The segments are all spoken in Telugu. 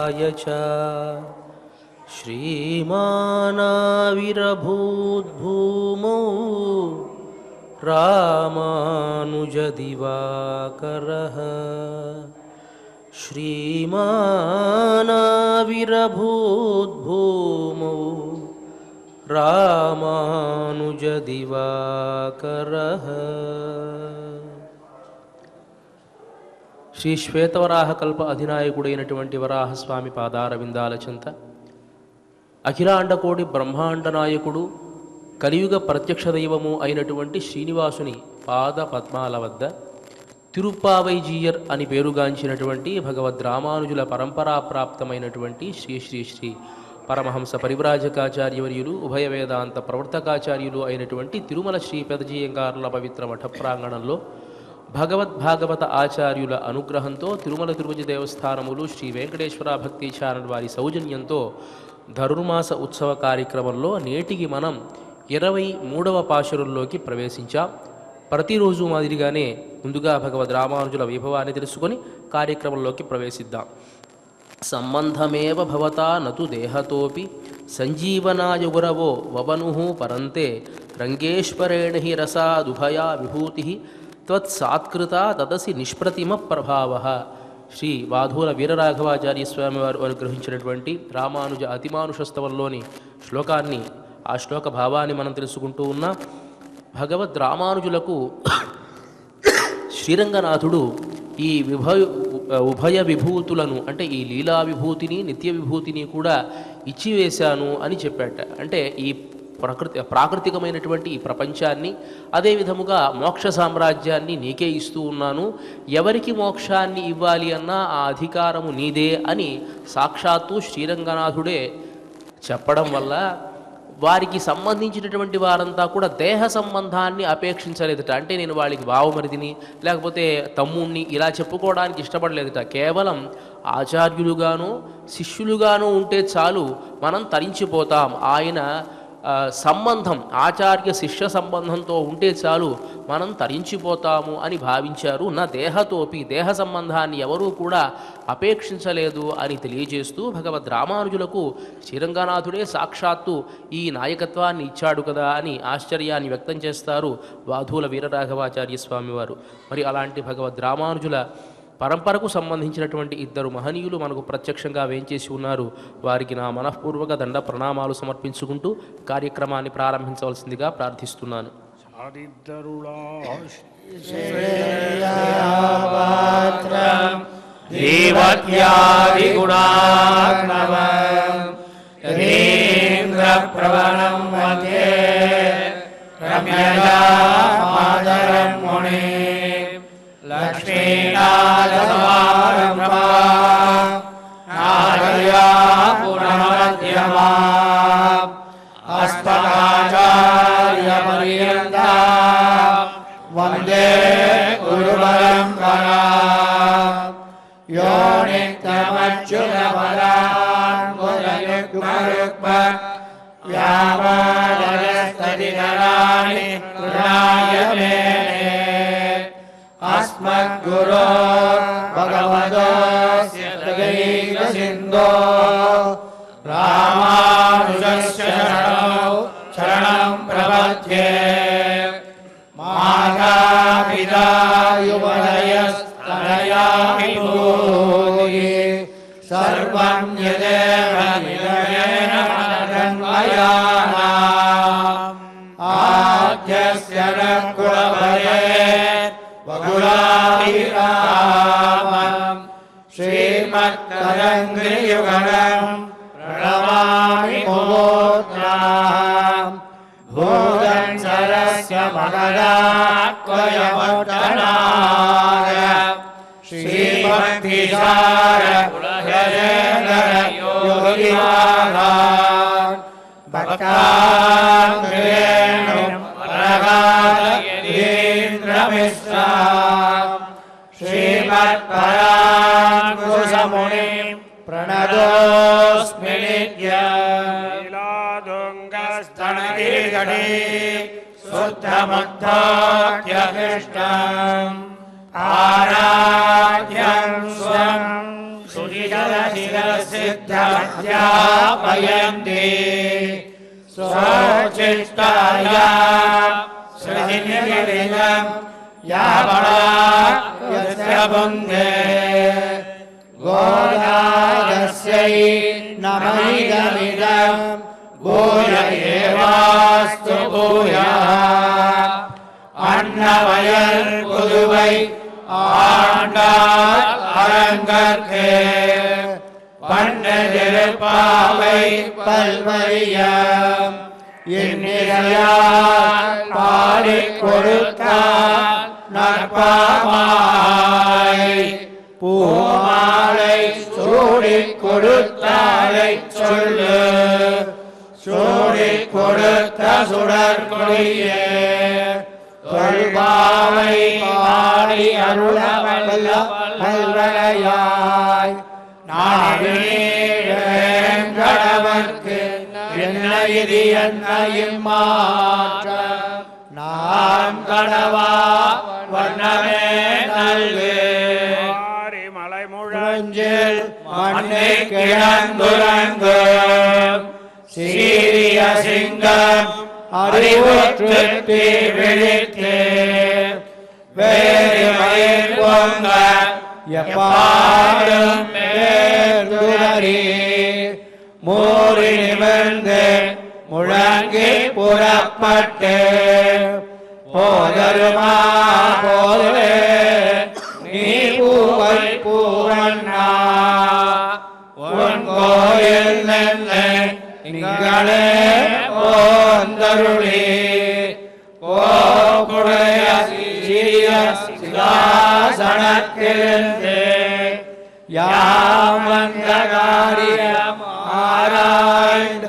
देवाय च श्रीमानाविरभूद्भूमौ रामानुजदिवाकरः श्रीमानाविरभूद्भूमौ रामानुजदिवाकरः। శ్రీ శ్వేతవరాహ కల్ప అధినాయకుడైనటువంటి వరాహస్వామి పాదార విందాల చింత అఖిలాండకోటి బ్రహ్మాండ నాయకుడు కలియుగ ప్రత్యక్ష దైవము అయినటువంటి శ్రీనివాసుని పాద పద్మాల వద్ద తిరుప్పావైజీయర్ అని పేరుగాంచినటువంటి భగవద్ రామానుజుల పరంపరా ప్రాప్తమైనటువంటి శ్రీ శ్రీ శ్రీ పరమహంస పరివ్రాజకాచార్యవర్యులు ఉభయ వేదాంత ప్రవర్తకాచార్యులు అయినటువంటి తిరుమల శ్రీ పెదజీయంగారుల పవిత్ర మఠ ప్రాంగణంలో భగవద్భాగవత ఆచార్యుల అనుగ్రహంతో తిరుమల తిరుపతి దేవస్థానములు శ్రీ వెంకటేశ్వర భక్తి ఛానల్ వారి సౌజన్యంతో ధనుర్మాస ఉత్సవ కార్యక్రమంలో నేటికి మనం 23వ పాశురంలోకి ప్రవేశించాం. ప్రతిరోజు మాదిరిగానే ముందుగా భగవద్ రామానుజుల వైభవాన్ని తెలుసుకొని కార్యక్రమంలోకి ప్రవేశిద్దాం. సంబంధమేవ భవతా నతు దేహతోపి సంజీవనాయ గురవో వవనుః పరంతే రంగేశ్వరేణ హి రసాదుభయా విభూతి త్వత్సాత్కృత తదసి నిష్ప్రతిమ ప్రభావ. శ్రీ వాధూల వీరరాఘవాచార్య స్వామి వారు అనుగ్రహించినటువంటి రామానుజ అతిమానుషస్తవంలోని శ్లోకాన్ని, ఆ శ్లోక భావాన్ని మనం తెలుసుకుంటూ ఉన్నాం. భగవద్ రామానుజులకు శ్రీరంగనాథుడు ఈ ఉభయ విభూతులను అంటే ఈ లీలా విభూతిని నిత్య విభూతిని కూడా ఇచ్చివేశాను అని చెప్పాట. అంటే ఈ ప్రాకృతికమైనటువంటి ఈ ప్రపంచాన్ని, అదేవిధముగా మోక్ష సామ్రాజ్యాన్ని నీకే ఇస్తూ ఉన్నాను, ఎవరికి మోక్షాన్ని ఇవ్వాలి అన్నా ఆ అధికారము నీదే అని సాక్షాత్తు శ్రీరంగనాథుడే చెప్పడం వల్ల వారికి సంబంధించినటువంటి వారంతా కూడా దేహ సంబంధాన్ని అపేక్షించలేదట. అంటే నేను వాళ్ళకి బావమరిదిని లేకపోతే తమ్ముణ్ణి ఇలా చెప్పుకోవడానికి ఇష్టపడలేదట. కేవలం ఆచార్యులుగాను శిష్యులుగాను ఉంటే చాలు, మనం తరించిపోతాం. ఆయన సంబంధం ఆచార్య శిష్య సంబంధంతో ఉంటే చాలు మనం తరించిపోతాము అని భావించారు. నా దేహతోపి దేహ సంబంధాన్ని ఎవరూ కూడా అపేక్షించలేదు అని తెలియజేస్తూ భగవద్ రామానుజులకు శ్రీరంగనాథుడే సాక్షాత్తు ఈ నాయకత్వాన్ని ఇచ్చాడు కదా అని ఆశ్చర్యాన్ని వ్యక్తం చేస్తారు వాధూల వీరరాఘవాచార్య స్వామివారు. మరి అలాంటి భగవద్ రామానుజుల పరంపరకు సంబంధించినటువంటి ఇద్దరు మహనీయులు మనకు ప్రత్యక్షంగా వేంచేసి ఉన్నారు. వారికి నా మనఃపూర్వక దండ ప్రణామాలు సమర్పించుకుంటూ కార్యక్రమాన్ని ప్రారంభించవలసిందిగా ప్రార్థిస్తున్నాను. వందే గురుపరంపరా యో నిత్యమచ్యుతపరాన్ముదయుగ్మయుగ్మ వ్యాపారస్తదితరాణి కృణాయమే అస్మద్గురో భగవతోస్య సింధో రామానుజస్య శరణం ప్రపద్యే. మాతాపితా యువతయస్తనయామి భూయి సర్వం యదేవ నిలయేన మదన్మయానాం ఆద్యస్య న కులభయే వకులాభిరామం శ్రీమత్తరంగియుగళం ప్రణమామి ముహూర్తాం భూతం సరస్య మగదాత్వయమర్దనాయ శ్రీభక్తిసార కులహేంద్ర యోగివాహాన్ భక్తాంగ్రేణు పరగాధీంద్రమిశ్రాం శ్రీమత్పరాంకుశముని ప్రణతోస్మి స్తనగిరిగణే శుద్ధముగ్ధోऽఖ్యకృష్ణం ఆరాధ్యం స్వం సుజితశిరస్య स्थापयन्ति स्वचिष्टाया सृजिनिर्मितं यावणा यस्य भुङ्गे गोदादस्यै नमैदमिदं भूय एवास्तु भूयः अन्नवयल् पुதுவை ஆண்டாள் அரங்கற்கு பண்ணதிருப்பாவை பல்வரியம் எண்ணிறையால் பாடிக் கொடுத்தார் நற்பாமாய் பூமாலை சூடிக் கொடுத்தாரை சொல்லு சூடிக் கொடுத்த சுடற்கொடியே தொல்பாவை பாடி அருளவல்ல பல்வளையாய் நாடேங்கடவர்க்கு என்ன இது என்ன இம்மாற்ற நாம் கடவா வண்ணமே நல்கு மலை முழஞ்ச நெஞ்சில் மண்ணை கிழந்துறங்கு சீரிய சிங்கம் அறிவுற்று தீ விழித்து வேறு மயிர் பொங்க எப்பாடும் பேர்ந்துணரி மூறி நிமிர்ந்து முழங்கி புறப்பட்டு போதருமா போதே நீ பூவை பூவண்ணா உன் கோயில் நின்று இங்களே போந்தருளி கோகுடைய சிறிய சிலாசனத்திலிருந்து யாம் வந்த காரியம் ஆராய்ந்து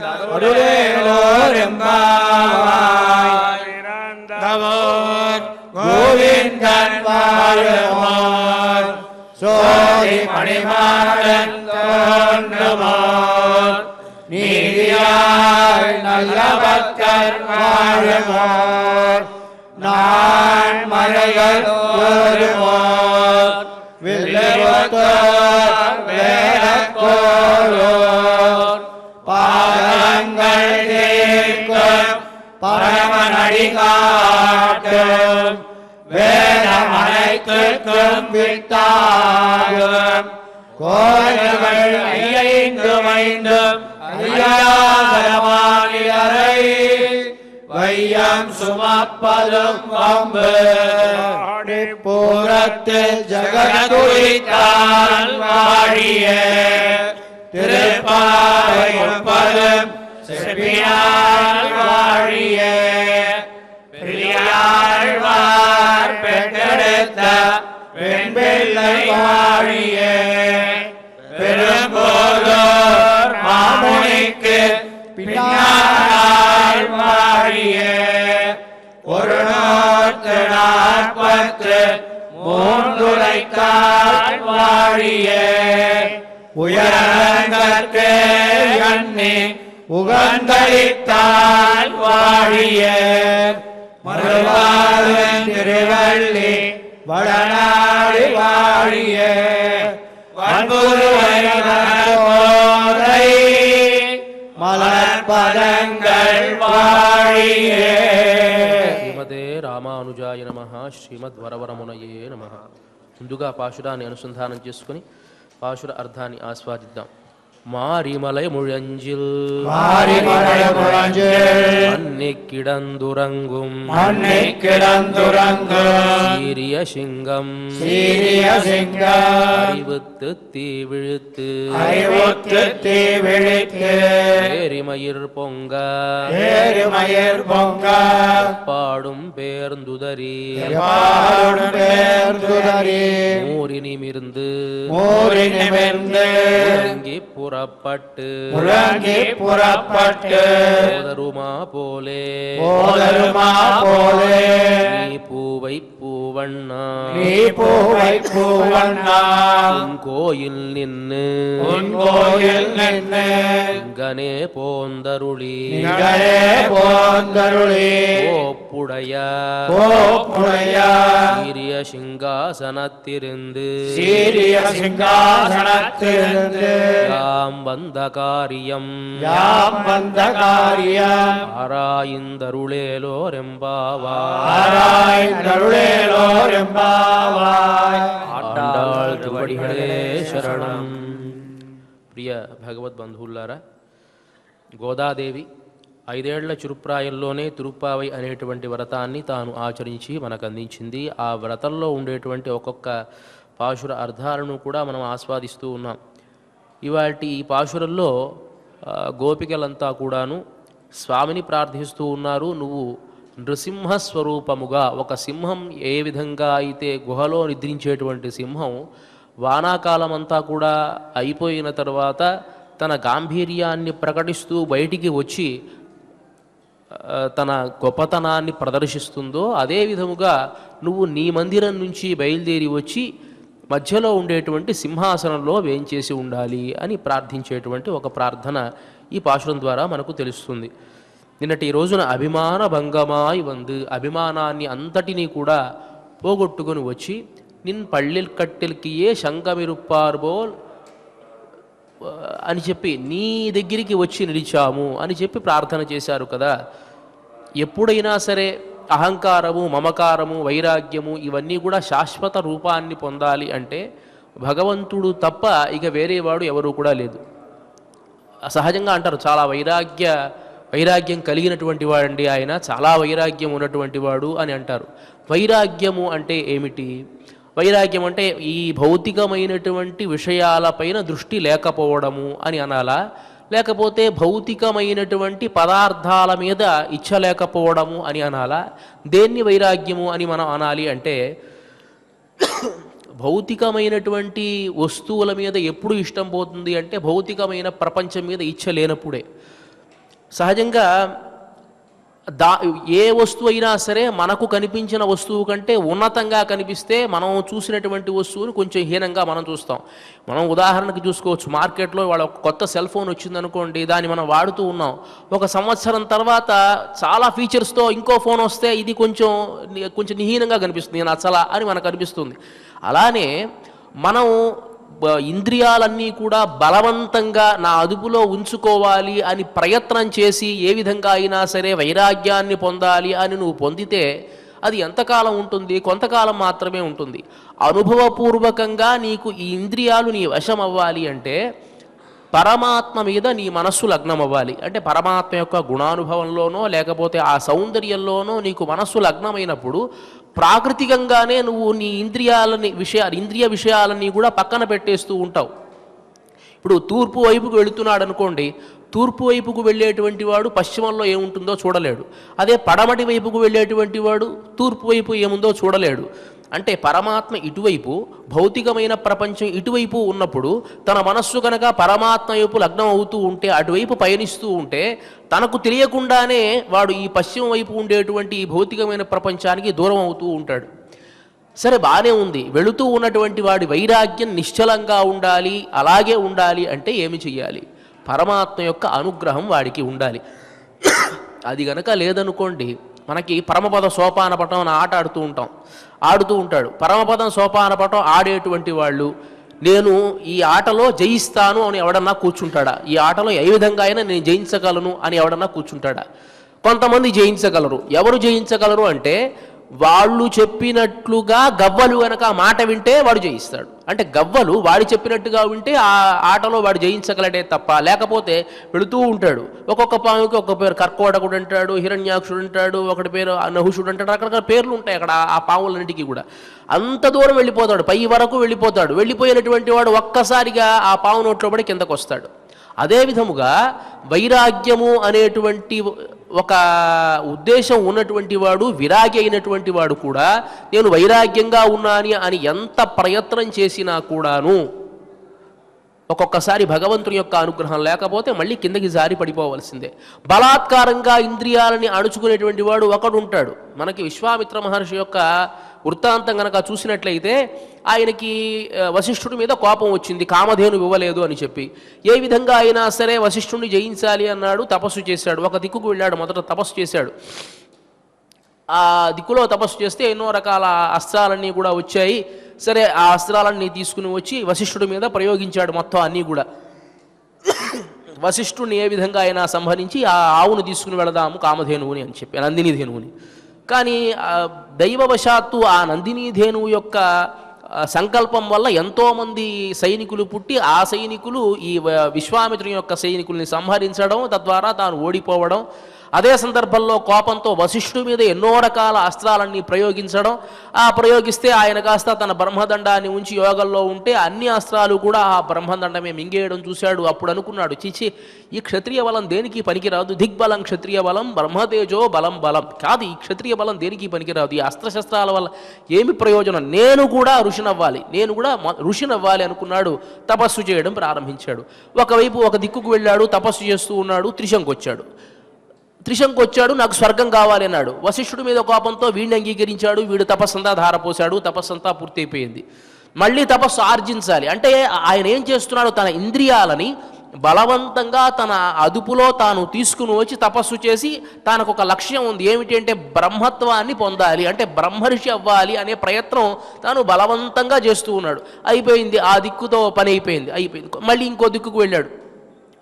கோவிந்தன் வாழுமோர் சோதி மணிமாடன் தோன்றுமோர் நீதியாய் நல்ல பக்தர் வாழுமோர் நான் மலைகள் ஓருமோர் வில்லுத்தோர் வேடக்கோரோர் பாதங்கள் தீர்க்கும் பரமனடி காட்டும் வேதம் அனைத்திற்கும் வித்தாகும் கோயில்கள் ஐந்தும் ஐந்தும் ஐயாகரமானியரை வையம் சுமப்பதும் வம்பு பூரத்தில் ஜகத்துரித்தான் வாழிய திருப்பாவை ஒப்பதும் செப்பியால் வாழிய பிரியாழ்வார் பெற்றெடுத்த பெண்பிள்ளை வாழிய பெரும்போதோர் மாமுனிக்கு பின்னால் வாழிய ஒரு 143 வாழிய உயரங்கற்கே எண்ணி உகந்தளித்தால் வாழிய மறுவாழும் திருவள்ளி வடநாடி வாழிய வன்புருவை போதை மலர்பதங்கள் வாழிய. శ్రీమతే రామానుజాయ నమః. శ్రీమద్వరవరమునయే నమః. ముందుగా పాశురాన్ని అనుసంధానం చేసుకుని పాశుర అర్థాన్ని ఆస్వాదిద్దాం. மாரிமலை முழஞ்சில் மண்ணை கிடந்துறங்கும் சீரிய சிங்கம் அறிவுத்து தீவிழுத்து ஏரிமயிர் பொங்க பாடும் பேர்ந்துதறி மூறி நிமிர்ந்து முழங்கி புறப்பட்டு போதருமா போலே நீ பூவை பூவண்ணா உன் கோயில் நின்னு இங்கனே போந்தருளி கோப்புடைய சீரிய சிங்காசனத்திருந்து சீரிய சிங்காசனத்திலிருந்து யாம் வந்த காரியம் யாம் வந்த காரியம் ஆராய்ந்தருளேலோரெம்பாவாய். ஆராய்ந்தருளேலோரெம்பாவாய். ఆండాళ్ తిరువడిகளே శరణం. ప్రియ భగవద్ బంధువులారా, గోదాదేవి 5 ఏళ్ల చురుప్రాయంలోనే తిరుప్పావై అనేటువంటి వ్రతాన్ని తాను ఆచరించి మనకు అందించింది. ఆ వ్రతంలో ఉండేటువంటి ఒక్కొక్క పాశుర అర్థాలను కూడా మనం ఆస్వాదిస్తూ ఉన్నాం. ఇవాటి ఈ పాశురంలో గోపికలంతా కూడాను స్వామిని ప్రార్థిస్తూ ఉన్నారు. నువ్వు నృసింహస్వరూపముగా, ఒక సింహం ఏ విధంగా అయితే గుహలో నిద్రించేటువంటి సింహం వానాకాలం అంతా కూడా అయిపోయిన తర్వాత తన గాంభీర్యాన్ని ప్రకటిస్తూ బయటికి వచ్చి తన గొప్పతనాన్ని ప్రదర్శిస్తుందో, అదే విధముగా నువ్వు నీ మందిరం నుంచి బయలుదేరి వచ్చి మధ్యలో ఉండేటువంటి సింహాసనంలో వేంచేసి ఉండాలి అని ప్రార్థించేటువంటి ఒక ప్రార్థన ఈ పాశురం ద్వారా మనకు తెలుస్తుంది. నిన్నటి రోజున అభిమాన భంగమాయి వందు, అభిమానాన్ని అంతటినీ కూడా పోగొట్టుకొని వచ్చి నిన్ పళ్ళిల్ కట్టెల్కియే శంఖమిరుప్పార్బోల్ అని చెప్పి నీ దగ్గరికి వచ్చి నిలిచాము అని చెప్పి ప్రార్థన చేశారు కదా. ఎప్పుడైనా సరే అహంకారము, మమకారము, వైరాగ్యము ఇవన్నీ కూడా శాశ్వత రూపాన్ని పొందాలి అంటే భగవంతుడు తప్ప ఇక వేరేవాడు ఎవరు కూడా లేదు. సహజంగా అంటారు చాలా వైరాగ్యం కలిగినటువంటి వాడండి ఆయన, చాలా వైరాగ్యం ఉన్నటువంటి వాడు అని అంటారు. వైరాగ్యము అంటే ఏమిటి? వైరాగ్యం అంటే ఈ భౌతికమైనటువంటి విషయాలపైన దృష్టి లేకపోవడము అని అనాలా, లేకపోతే భౌతికమైనటువంటి పదార్థాల మీద ఇచ్చ లేకపోవడము అని అనాలా? దేన్ని వైరాగ్యము అని మనం అనాలి అంటే, భౌతికమైనటువంటి వస్తువుల మీద ఎప్పుడు ఇష్టం పోతుంది అంటే భౌతికమైన ప్రపంచం మీద ఇచ్చ లేనప్పుడే. సహజంగా ఏ వస్తువు అయినా సరే మనకు కనిపించిన వస్తువు కంటే ఉన్నతంగా కనిపిస్తే మనం చూసినటువంటి వస్తువుని కొంచెం హీనంగా మనం చూస్తాం. మనం ఉదాహరణకు చూసుకోవచ్చు, మార్కెట్లో వాళ్ళ కొత్త సెల్ ఫోన్ వచ్చిందనుకోండి, దాన్ని మనం వాడుతూ ఉన్నాం. ఒక సంవత్సరం తర్వాత చాలా ఫీచర్స్తో ఇంకో ఫోన్ వస్తే ఇది కొంచెం హీనంగా కనిపిస్తుంది, నచ్చలా అని మనకు అనిపిస్తుంది. అలానే మనం ఇంద్రియాలన్నీ కూడా బలవంతంగా నా అదుపులో ఉంచుకోవాలి అని ప్రయత్నం చేసి ఏ విధంగా అయినా సరే వైరాగ్యాన్ని పొందాలి అని నువ్వు పొందితే అది ఎంతకాలం ఉంటుంది? కొంతకాలం మాత్రమే ఉంటుంది. అనుభవపూర్వకంగా నీకు ఈ ఇంద్రియాలు నీ వశం అవ్వాలి అంటే పరమాత్మ మీద నీ మనస్సు లగ్నం అవ్వాలి. అంటే పరమాత్మ యొక్క గుణానుభవంలోనో లేకపోతే ఆ సౌందర్యంలోనో నీకు మనస్సు లగ్నమైనప్పుడు ప్రాకృతికంగానే నువ్వు నీ ఇంద్రియ విషయాలన్నీ కూడా పక్కన పెట్టేస్తూ ఉంటావు. ఇప్పుడు తూర్పు వైపుకు వెళుతున్నాడు అనుకోండి, తూర్పు వైపుకు వెళ్ళేటువంటి వాడు పశ్చిమంలో ఏముంటుందో చూడలేడు. అదే పడమటి వైపుకు వెళ్ళేటువంటి వాడు తూర్పు వైపు ఏముందో చూడలేడు. అంటే పరమాత్మ ఇటువైపు, భౌతికమైన ప్రపంచం ఇటువైపు ఉన్నప్పుడు తన మనస్సు కనుక పరమాత్మ వైపు లగ్నం అవుతూ ఉంటే, అటువైపు పయనిస్తూ ఉంటే తనకు తెలియకుండానే వాడు ఈ పశ్చిమ వైపు ఉండేటువంటి ఈ భౌతికమైన ప్రపంచానికి దూరం అవుతూ ఉంటాడు. సరే, బాగానే ఉంది. వెళుతూ ఉన్నటువంటి వాడి వైరాగ్యం నిశ్చలంగా ఉండాలి, అలాగే ఉండాలి అంటే ఏమి చెయ్యాలి? పరమాత్మ యొక్క అనుగ్రహం వాడికి ఉండాలి. అది గనక లేదనుకోండి, మనకి పరమపద సోపాన పటం అని ఆట ఆడుతూ ఉంటాడు. పరమపదం సోపాన పటం ఆడేటువంటి వాళ్ళు నేను ఈ ఆటలో జయిస్తాను అని ఎవడన్నా కూర్చుంటాడా? ఈ ఆటలో ఏ విధంగా అయినా నేను జయించగలను అని ఎవడన్నా కూర్చుంటాడా? కొంతమంది జయించగలరు. ఎవరు జయించగలరు అంటే వాళ్ళు చెప్పినట్లుగా గవ్వలు కనుక మాట వింటే వాడు జయిస్తాడు. అంటే గవ్వలు వాడు చెప్పినట్టుగా వింటే ఆ ఆటలో వాడు జయించగలడే తప్ప, లేకపోతే వెళుతూ ఉంటాడు. ఒక్కొక్క పాముకి ఒక్కొక్క పేరు, కర్కోటకుడు అంటాడు, హిరణ్యాక్షుడు అంటాడు, ఒకటి పేరు నహుషుడు అంటాడు, రకరకాల పేర్లు ఉంటాయి అక్కడ ఆ పాములన్నిటికీ కూడా. అంత దూరం వెళ్ళిపోతాడు, పై వరకు వెళ్ళిపోతాడు. వెళ్ళిపోయినటువంటి వాడు ఒక్కసారిగా ఆ పాము నోట్లో పడి కిందకు వస్తాడు. అదే విధముగా వైరాగ్యము అనేటువంటి ఒక ఉద్దేశం ఉన్నటువంటి వాడు, విరాగి అయినటువంటి వాడు కూడా నేను వైరాగ్యంగా ఉన్నాను అని ఎంత ప్రయత్నం చేసినా కూడాను ఒక్కొక్కసారి భగవంతుని యొక్క అనుగ్రహం లేకపోతే మళ్ళీ కిందకి జారి పడిపోవలసిందే. బలాత్కారంగా ఇంద్రియాలని అణుచుకునేటువంటి వాడు ఒకడు ఉంటాడు. మనకి విశ్వామిత్ర మహర్షి యొక్క వృత్తాంతం కనుక చూసినట్లయితే ఆయనకి వశిష్ఠుడి మీద కోపం వచ్చింది, కామధేను ఇవ్వలేదు అని చెప్పి. ఏ విధంగా అయినా సరే వశిష్ఠుడిని జయించాలి అన్నాడు, తపస్సు చేశాడు. ఒక దిక్కుకు వెళ్ళాడు, మొదట తపస్సు చేశాడు. ఆ దిక్కులో తపస్సు చేస్తే ఎన్నో రకాల అస్త్రాలన్నీ కూడా వచ్చాయి. సరే, ఆ అస్త్రాలన్నీ తీసుకుని వచ్చి వశిష్ఠుడి మీద ప్రయోగించాడు మొత్తం అన్నీ కూడా. వశిష్ఠుడిని ఏ విధంగా అయినా సంహరించి ఆ ఆవును తీసుకుని వెళదాము కామధేనువుని అని చెప్పి, నందిని ధేనువుని. కానీ దైవవశాత్తు ఆ నందిని ధేనువు యొక్క సంకల్పం వల్ల ఎంతోమంది సైనికులు పుట్టి ఆ సైనికులు ఈ విశ్వామిత్రుని యొక్క సైనికుల్ని సంహరించడం, తద్వారా తాను ఓడిపోవడం. అదే సందర్భంలో కోపంతో వశిష్ఠుడి మీద ఎన్నో రకాల అస్త్రాలన్నీ ప్రయోగించడం. ప్రయోగిస్తే ఆయన కాస్త తన బ్రహ్మదండాన్ని ఉంచి యోగంలో ఉంటే అన్ని అస్త్రాలు కూడా ఆ బ్రహ్మదండమే మింగేయడం చూశాడు. అప్పుడు అనుకున్నాడు, చిచి, ఈ క్షత్రియ బలం దేనికి పనికిరాదు. దిగ్బలం క్షత్రియ బలం, బ్రహ్మతేజో బలం బలం కాదు. ఈ క్షత్రియ బలం దేనికి పనికిరాదు. ఈ అస్త్రశస్త్రాల వల్ల ఏమి ప్రయోజనం. నేను కూడా ఋషినవ్వాలి అనుకున్నాడు. తపస్సు చేయడం ప్రారంభించాడు. ఒకవైపు ఒక దిక్కుకు వెళ్ళాడు, తపస్సు చేస్తూ ఉన్నాడు. త్రిశంకు వచ్చాడు, నాకు స్వర్గం కావాలి అన్నాడు. వశిష్ఠుడి మీద కోపంతో వీడిని అంగీకరించాడు. వీడు తపస్సంతా ధారపోశాడు. తపస్సంతా పూర్తయిపోయింది. మళ్ళీ తపస్సు ఆర్జించాలి అంటే ఆయన ఏం చేస్తున్నాడు, తన ఇంద్రియాలని బలవంతంగా తన అదుపులో తాను తీసుకుని వచ్చి తపస్సు చేసి తనకు ఒక లక్ష్యం ఉంది. ఏమిటి అంటే బ్రహ్మత్వాన్ని పొందాలి, అంటే బ్రహ్మర్షి అవ్వాలి అనే ప్రయత్నం తాను బలవంతంగా చేస్తూ ఉన్నాడు. అయిపోయింది, ఆ దిక్కుతో పని అయిపోయింది. మళ్ళీ ఇంకో దిక్కుకు వెళ్ళాడు.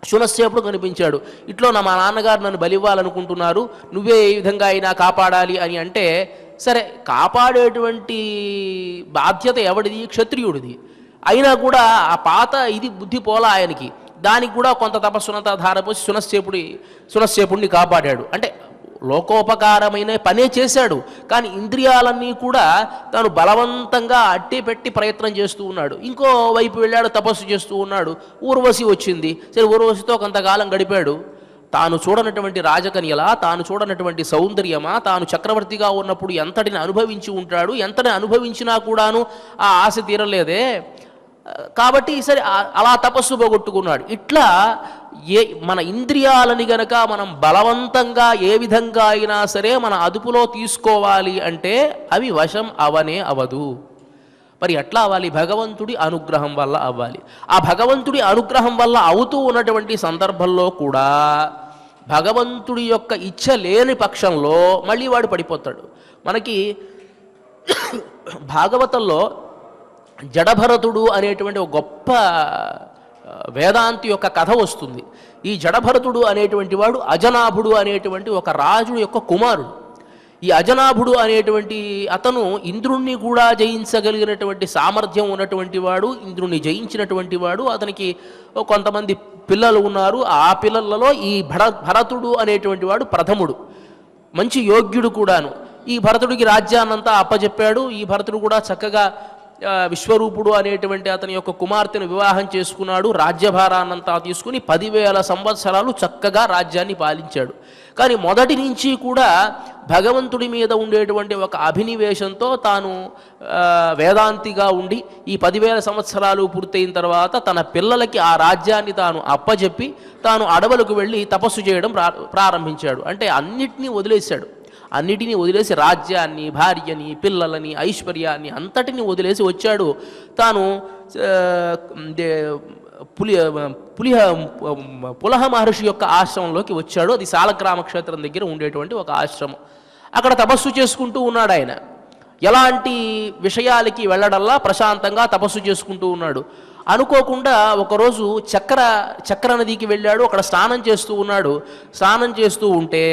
శునశ్శేపుడు కనిపించాడు. ఇట్లో మా నాన్నగారు నన్ను బలివ్వాలనుకుంటున్నారు, నువ్వే ఏ విధంగా అయినా కాపాడాలి అని అంటే, సరే కాపాడేటువంటి బాధ్యత ఎవడిది? క్షత్రియుడిది. అయినా కూడా ఆ పాత ఇది బుద్ధి పోలా ఆయనకి. దానికి కూడా కొంత తపస్సునంతా ధారపోసి శునశ్శేపుడిని కాపాడాడు. అంటే లోకోపకారమైన పనే చేశాడు. కానీ ఇంద్రియాలన్నీ కూడా తాను బలవంతంగా అట్టిపెట్టి ప్రయత్నం చేస్తూ ఉన్నాడు. ఇంకో వైపు వెళ్ళాడు, తపస్సు చేస్తూ ఉన్నాడు. ఊర్వశి వచ్చింది. సరే, ఊర్వశితో కొంతకాలం గడిపాడు. తాను చూడనటువంటి రాజకన్యలా, తాను చూడనటువంటి సౌందర్యమా, తాను చక్రవర్తిగా ఉన్నప్పుడు ఎంతటిని అనుభవించి ఉంటాడు. ఎంతని అనుభవించినా కూడాను ఆ ఆశ తీరలేదే. కాబట్టి సరే అలా తపస్సు పోగొట్టుకున్నాడు. ఇట్లా మన ఇంద్రియాలని గనక మనం బలవంతంగా ఏ విధంగా అయినా సరే మన అదుపులో తీసుకోవాలి అంటే అవి వశం అవనే అవదు. మరి ఎట్లా అవ్వాలి? భగవంతుడి అనుగ్రహం వల్ల అవ్వాలి. ఆ భగవంతుడి అనుగ్రహం వల్ల అవుతూ ఉన్నటువంటి సందర్భంలో కూడా భగవంతుడి యొక్క ఇచ్ఛ లేని పక్షంలో మళ్ళీ వాడు పడిపోతాడు. మనకి భాగవతంలో జడభరతుడు అనేటువంటి ఒక గొప్ప వేదాంతి యొక్క కథ వస్తుంది. ఈ జడభరతుడు అనేటువంటి వాడు అజనాభుడు అనేటువంటి ఒక రాజు యొక్క కుమారుడు. ఈ అజనాభుడు అనేటువంటి అతను ఇంద్రుణ్ణి కూడా జయించగలిగినటువంటి సామర్థ్యం ఉన్నటువంటి వాడు, ఇంద్రుణ్ణి జయించినటువంటి వాడు. అతనికి కొంతమంది పిల్లలు ఉన్నారు. ఆ పిల్లలలో ఈ భరతుడు అనేటువంటి వాడు ప్రథముడు, మంచి యోగ్యుడు కూడాను. ఈ భరతుడికి రాజ్యాన్నంతా అప్పచెప్పాడు. ఈ భరతుడు కూడా చక్కగా విశ్వరూపుడు అనేటువంటి అతని యొక్క కుమార్తెను వివాహం చేసుకున్నాడు. రాజ్యభారాన్నంతా తీసుకుని 10,000 సంవత్సరాలు చక్కగా రాజ్యాన్ని పాలించాడు. కానీ మొదటి నుంచి కూడా భగవంతుడి మీద ఉండేటువంటి ఒక అభినివేశంతో తాను వేదాంతిగా ఉండి ఈ 10,000 సంవత్సరాలు పూర్తయిన తర్వాత తన పిల్లలకి ఆ రాజ్యాన్ని తాను అప్పచెప్పి తాను అడవులకు వెళ్ళి తపస్సు చేయడం ప్రారంభించాడు. అంటే అన్నిటినీ వదిలేసి రాజ్యాన్ని, భార్యని, పిల్లలని, ఐశ్వర్యాన్ని అంతటిని వదిలేసి వచ్చాడు. తాను పులహ మహర్షి యొక్క ఆశ్రమంలోకి వచ్చాడు. అది సాలగ్రామ క్షేత్రం దగ్గర ఉండేటువంటి ఒక ఆశ్రమం. అక్కడ తపస్సు చేసుకుంటూ ఉన్నాడు ఆయన. ఎలాంటి విషయాలకి వెళ్ళడల్లా ప్రశాంతంగా తపస్సు చేసుకుంటూ ఉన్నాడు. అనుకోకుండా ఒకరోజు చక్ర నదికి వెళ్ళాడు. అక్కడ స్నానం చేస్తూ ఉన్నాడు. స్నానం చేస్తూ ఉంటే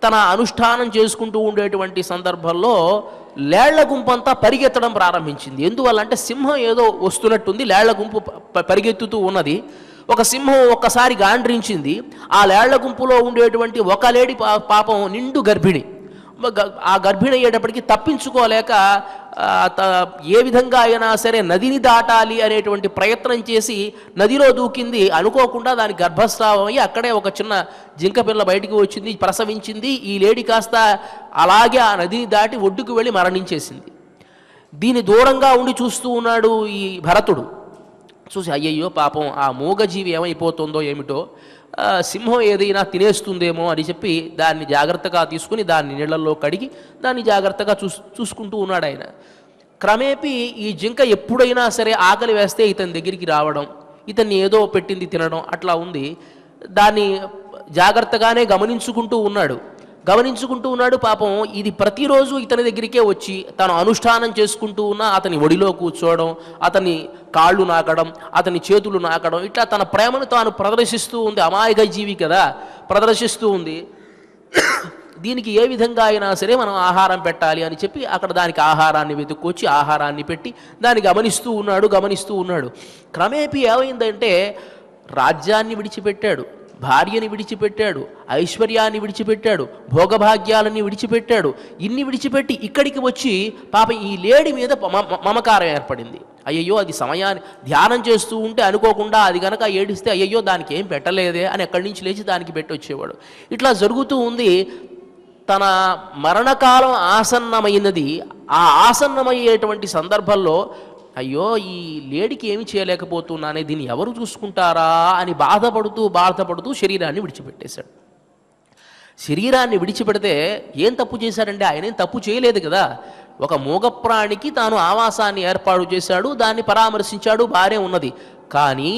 తన అనుష్ఠానం చేసుకుంటూ ఉండేటువంటి సందర్భంలో లేళ్ల గుంపంతా పరిగెత్తడం ప్రారంభించింది. ఎందువల్ల అంటే సింహం ఏదో వస్తున్నట్టుంది. లేళ్ల గుంపు పరిగెత్తుతూ ఉన్నది. ఒక సింహం ఒక్కసారి గాండ్రించింది. ఆ లేళ్ల గుంపులో ఉండేటువంటి ఒక లేడి పాపం నిండు గర్భిణి. ఆ గర్భిణి అయ్యేటప్పటికి తప్పించుకోలేక ఏ విధంగా అయినా సరే నదిని దాటాలి అనేటువంటి ప్రయత్నం చేసి నదిలో దూకింది. అనుకోకుండా దాని గర్భస్రావం అయ్యి అక్కడే ఒక చిన్న జింక పిల్ల బయటికి వచ్చింది, ప్రసవించింది. ఈ లేడి కాస్త అలాగే ఆ నదిని దాటి ఒడ్డుకు వెళ్ళి మరణించేసింది. దీని దూరంగా ఉండి చూస్తూ ఉన్నాడు ఈ భరతుడు. చూసి అయ్యయ్యో పాపం ఆ మూగజీవి ఏమైపోతుందో ఏమిటో, సింహం ఏదైనా తినేస్తుందేమో అని చెప్పి దాన్ని జాగ్రత్తగా తీసుకుని దాన్ని నీళ్లలో కడిగి దాన్ని జాగ్రత్తగా చూసుకుంటూ ఉన్నాడు ఆయన. క్రమేపీ ఈ జింక ఎప్పుడైనా సరే ఆకలి వేస్తే ఇతని దగ్గరికి రావడం, ఇతన్ని ఏదో పెట్టింది తినడం అట్లా ఉంది. దాన్ని జాగ్రత్తగానే గమనించుకుంటూ ఉన్నాడు. గమనించుకుంటూ ఉన్నాడు. పాపం ఇది ప్రతిరోజు ఇతని దగ్గరికే వచ్చి తను అనుష్ఠానం చేసుకుంటూ ఉన్న అతని ఒడిలో కూర్చోవడం, అతని కాళ్ళు నాకడం, అతని చేతులు నాకడం, ఇట్లా తన ప్రేమను తాను ప్రదర్శిస్తూ ఉంది. అమాయక జీవి కదా, ప్రదర్శిస్తూ ఉంది. దీనికి ఏ విధంగా అయినా సరే మనం ఆహారం పెట్టాలి అని చెప్పి అక్కడ దానికి ఆహారాన్ని వెతుక్కొచ్చి ఆహారాన్ని పెట్టి దాన్ని గమనిస్తూ ఉన్నాడు. క్రమేపీ ఏమైందంటే రాజ్యాన్ని విడిచిపెట్టాడు, భార్యని విడిచిపెట్టాడు, ఐశ్వర్యాన్ని విడిచిపెట్టాడు, భోగభాగ్యాలన్నీ విడిచిపెట్టాడు. ఇన్ని విడిచిపెట్టి ఇక్కడికి వచ్చి పాపం ఈ లేడి మీద మమకారం ఏర్పడింది. అయ్యయ్యో అది సమయాన్ని ధ్యానం చేస్తూ ఉంటే అనుకోకుండా అది కనుక ఏడిస్తే అయ్యయ్యో దానికి ఏం పెట్టలేదే అని ఎక్కడి నుంచి లేచి దానికి పెట్టి వచ్చేవాడు. ఇట్లా జరుగుతూ ఉంది. తన మరణకాలం ఆసన్నమైనది. ఆ ఆసన్నమయ్యేటువంటి సందర్భంలో అయ్యో ఈ లేడికి ఏమి చేయలేకపోతున్నానే, దీన్ని ఎవరు చూసుకుంటారా అని బాధపడుతూ శరీరాన్ని విడిచిపెట్టేశాడు. శరీరాన్ని విడిచిపెడితే ఏం తప్పు చేశాడంటే ఆయన ఏం తప్పు చేయలేదు కదా. ఒక మూగప్రాణికి తాను ఆవాసాన్ని ఏర్పాటు చేశాడు, దాన్ని పరామర్శించాడు, బాగానే ఉన్నది. కానీ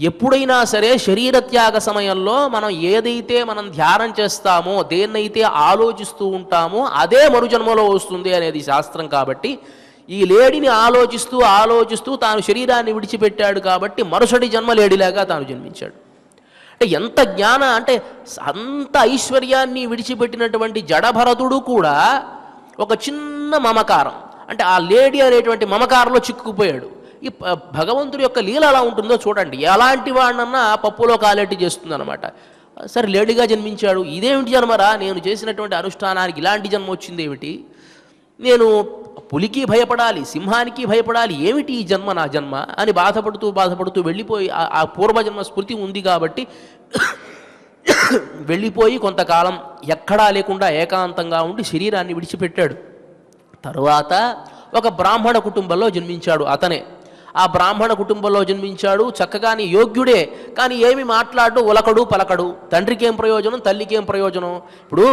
ఎప్పుడైనా సరే శరీర త్యాగ సమయంలో మనం ఏదైతే మనం ధ్యానం చేస్తామో, దేన్నైతే ఆలోచిస్తూ ఉంటామో అదే మరుజన్మలో వస్తుంది అనేది శాస్త్రం. కాబట్టి ఈ లేడిని ఆలోచిస్తూ తాను శరీరాన్ని విడిచిపెట్టాడు కాబట్టి మరుసటి జన్మ లేడిలాగా తాను జన్మించాడు. అంటే ఎంత అంటే అంత ఐశ్వర్యాన్ని విడిచిపెట్టినటువంటి జడభరతుడు కూడా ఒక చిన్న మమకారం, అంటే ఆ లేడీ అనేటువంటి మమకారంలో చిక్కుకుపోయాడు. ఈ భగవంతుడి యొక్క లీల ఎలా ఉంటుందో చూడండి. ఎలాంటి వాడినన్నా పప్పులో కాలేటి చేస్తుంది అనమాట. సరే లేడీగా జన్మించాడు, ఇదేమిటి జన్మరా, నేను చేసినటువంటి అనుష్ఠానానికి ఇలాంటి జన్మ వచ్చింది ఏమిటి, నేను పులికి భయపడాలి, సింహానికి భయపడాలి, ఏమిటి ఈ జన్మ, నా జన్మ అని బాధపడుతూ వెళ్ళిపోయి ఆ పూర్వజన్మ స్మృతి ఉంది కాబట్టి వెళ్ళిపోయి కొంతకాలం ఎక్కడా లేకుండా ఏకాంతంగా ఉండి శరీరాన్ని విడిచిపెట్టాడు. తరువాత ఒక బ్రాహ్మణ కుటుంబంలో జన్మించాడు. అతనే ఆ బ్రాహ్మణ కుటుంబంలో జన్మించాడు. చక్కగాని యోగ్యుడే, కానీ ఏమి మాట్లాడు, ఉలకడు పలకడు. తండ్రికి ఏం ప్రయోజనం, తల్లికి ఏం ప్రయోజనం. ఇప్పుడు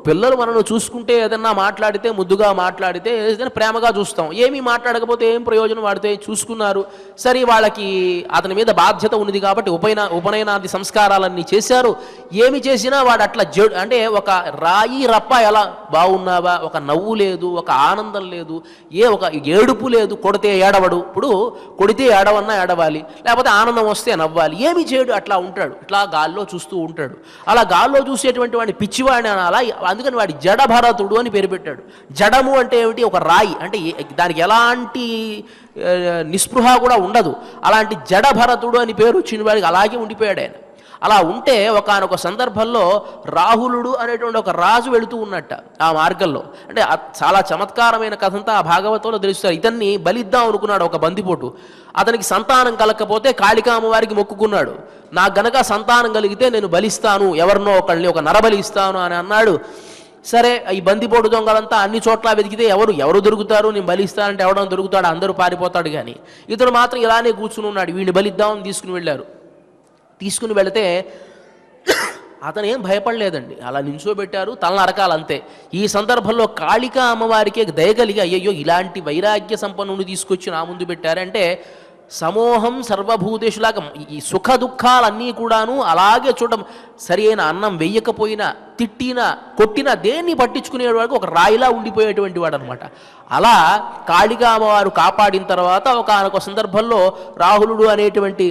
పిల్లలు మనను చూసుకుంటే ఏదన్నా మాట్లాడితే, ముద్దుగా మాట్లాడితే ఏదైనా ప్రేమగా చూస్తాం. ఏమీ మాట్లాడకపోతే ఏం ప్రయోజనం, వాడితే చూసుకున్నారు. సరే వాళ్ళకి అతని మీద బాధ్యత ఉన్నది కాబట్టి ఉపనయనాది సంస్కారాలన్నీ చేశారు. ఏమి చేసినా వాడు అట్లా అంటే ఒక రాయి రప్ప, ఎలా బాగున్నావా, ఒక నవ్వు లేదు, ఒక ఆనందం లేదు, ఒక ఏడుపు లేదు. కొడితే ఏడవడు. ఇప్పుడు కొడితే ఏడవన్నా ఏడవాలి, లేకపోతే ఆనందం వస్తే నవ్వాలి. ఏమి చేయడు, అట్లా ఉంటాడు. ఇట్లా గాల్లో చూస్తూ ఉంటాడు. అలా గాల్లో చూసేటువంటి వాడిని పిచ్చివాడిని అలా, అందుకని వాడి జడభరతుడు అని పేరు పెట్టాడు. జడము అంటే ఏమిటి, ఒక రాయి, అంటే దానికి ఎలాంటి నిస్పృహ కూడా ఉండదు. అలాంటి జడభరతుడు అని పేరు వచ్చిన వాడికి అలాగే ఉండిపోయాడు ఆయన. అలా ఉంటే ఒకానొక సందర్భంలో రాహులుడు అనేటువంటి ఒక రాజు వెళుతూ ఉన్నట్ట ఆ మార్గంలో. అంటే చాలా చమత్కారమైన కథంతా ఆ భాగవతంలో తెలుస్తారు. ఇతన్ని బలిద్దాం అనుకున్నాడు ఒక బందిపోటు. అతనికి సంతానం కలగకపోతే కాళికామ్మ వారికి మొక్కుకున్నాడు, నాకు గనక సంతానం కలిగితే నేను బలిస్తాను, ఎవరినో ఒకళ్ళని, ఒక నరబలి ఇస్తాను అని అన్నాడు. సరే ఈ బందిపోటు దొంగలంతా అన్ని చోట్ల వెతికితే ఎవరు దొరుకుతారు, నేను బలిస్తానంటే ఎవడం దొరుకుతాడు, అందరూ పారిపోతాడు. కానీ ఇతడు మాత్రం ఇలానే కూర్చుని ఉన్నాడు. వీడిని బలిద్దామని తీసుకుని వెళ్ళారు. తీసుకుని వెళితే అతను ఏం భయపడలేదండి, అలా నించోబెట్టారు, తలను అరకాలంతే. ఈ సందర్భంలో కాళికా అమ్మవారికి దయగలిగి అయ్యయ్యో ఇలాంటి వైరాగ్య సంపన్నుని తీసుకొచ్చి నా ముందు పెట్టారంటే, సమూహం సర్వభూతేషులాగా ఈ సుఖ దుఃఖాలన్నీ కూడాను అలాగే చూడడం. సరి అయిన అన్నం వెయ్యకపోయినా, తిట్టినా, కొట్టినా దేన్ని పట్టించుకునేవాడికి ఒక రాయిలా ఉండిపోయేటువంటి వాడు అనమాట. అలా కాళికా అమ్మవారు కాపాడిన తర్వాత ఒకానొక సందర్భంలో రాహులుడు అనేటువంటి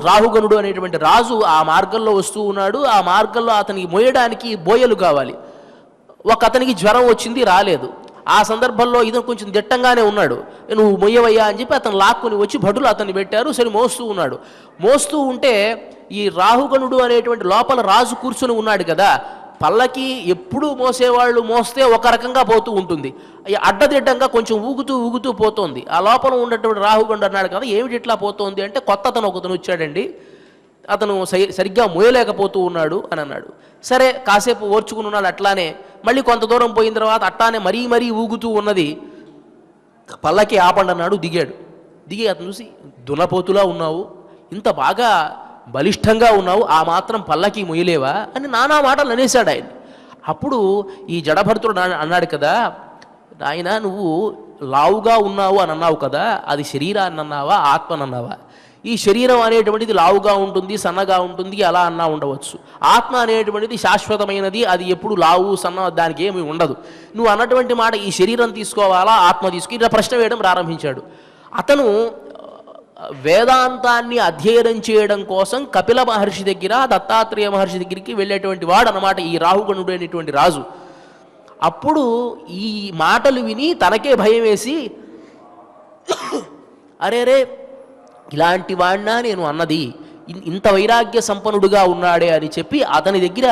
రాహుగణుడు అనేటువంటి రాజు ఆ మార్గంలో వస్తూ ఉన్నాడు. ఆ మార్గంలో అతనికి మోయడానికి బోయలు కావాలి. ఒక అతనికి జ్వరం వచ్చింది, రాలేదు. ఆ సందర్భంలో ఇతను కొంచెం దిట్టంగానే ఉన్నాడు, నువ్వు మొయ్యవయ్యా అని చెప్పి అతను లాక్కుని వచ్చి భటులు అతన్ని పెట్టారు. సరే మోస్తూ ఉన్నాడు. మోస్తూ ఉంటే ఈ రాహుగణుడు అనేటువంటి లోపల రాజు కూర్చొని ఉన్నాడు కదా, పల్లకి ఎప్పుడూ మోసేవాళ్ళు మోస్తే ఒక రకంగా పోతూ ఉంటుంది, అడ్డదిడ్డంగా కొంచెం ఊగుతూ పోతోంది. ఆ లోపల ఉన్నటువంటి రాహుగణుడు అన్నాడు కదా, ఏమిటి ఇట్లా పోతోంది అంటే, కొత్త ఒకతను వచ్చాడండి, అతను సరిగ్గా మోయలేకపోతూ ఉన్నాడు అని అన్నాడు. సరే కాసేపు ఓర్చుకుని ఉన్నాడు. అట్లానే మళ్ళీ కొంత దూరం పోయిన తర్వాత అట్లానే మరీ ఊగుతూ ఉన్నది. పల్లకి ఆపండి అన్నాడు. దిగి అతను చూసి, దున్నపోతులా ఉన్నావు, ఇంత బాగా బలిష్టంగా ఉన్నావు, ఆ మాత్రం పల్లకి మొయ్యలేవా అని నానా మాటలు అనేశాడు ఆయన. అప్పుడు ఈ జడభరతుడు అన్నాడు కదా, ఆయన నువ్వు లావుగా ఉన్నావు అని అన్నావు కదా, అది శరీరాన్ని అన్నావా ఆత్మని అన్నావా? ఈ శరీరం అనేటువంటిది లావుగా ఉంటుంది, సన్నగా ఉంటుంది, అలా అన్నా ఉండవచ్చు. ఆత్మ అనేటువంటిది శాశ్వతమైనది, అది ఎప్పుడు లావు సన్న దానికి ఏమీ ఉండదు. నువ్వు అన్నటువంటి మాట ఈ శరీరం తీసుకోవాలా ఆత్మ తీసుకో, ఇలా ప్రశ్న వేయడం ప్రారంభించాడు. అతను వేదాంతాన్ని అధ్యయనం చేయడం కోసం కపిల మహర్షి దగ్గర, దత్తాత్రేయ మహర్షి దగ్గరికి వెళ్ళేటువంటి వాడు అన్నమాట ఈ రాహుగణుడు అనేటువంటి రాజు. అప్పుడు ఈ మాటలు విని తనకే భయం వేసి, అరేరే ఇలాంటి వాడినా నేను అన్నది, ఇంత వైరాగ్య సంపన్నుడుగా ఉన్నాడే అని చెప్పి అతని దగ్గర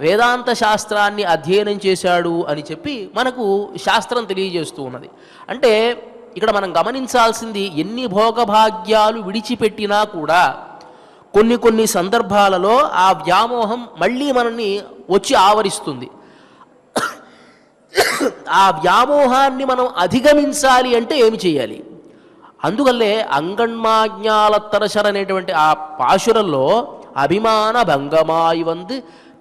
వేదాంత శాస్త్రాన్ని అధ్యయనం చేశాడు అని చెప్పి మనకు శాస్త్రం తెలియజేస్తూ ఉన్నది. అంటే ఇక్కడ మనం గమనించాల్సింది, ఎన్ని భోగభాగ్యాలు విడిచిపెట్టినా కూడా కొన్ని సందర్భాలలో ఆ వ్యామోహం మళ్ళీ మనల్ని వచ్చి ఆవరిస్తుంది. ఆ వ్యామోహాన్ని మనం అధిగమించాలి అంటే ఏమి చేయాలి? అందువల్లే అంగన్మాజ్ఞాలత్తరశర్ అనేటువంటి ఆ పాశురంలో అభిమాన భంగమాయి వందు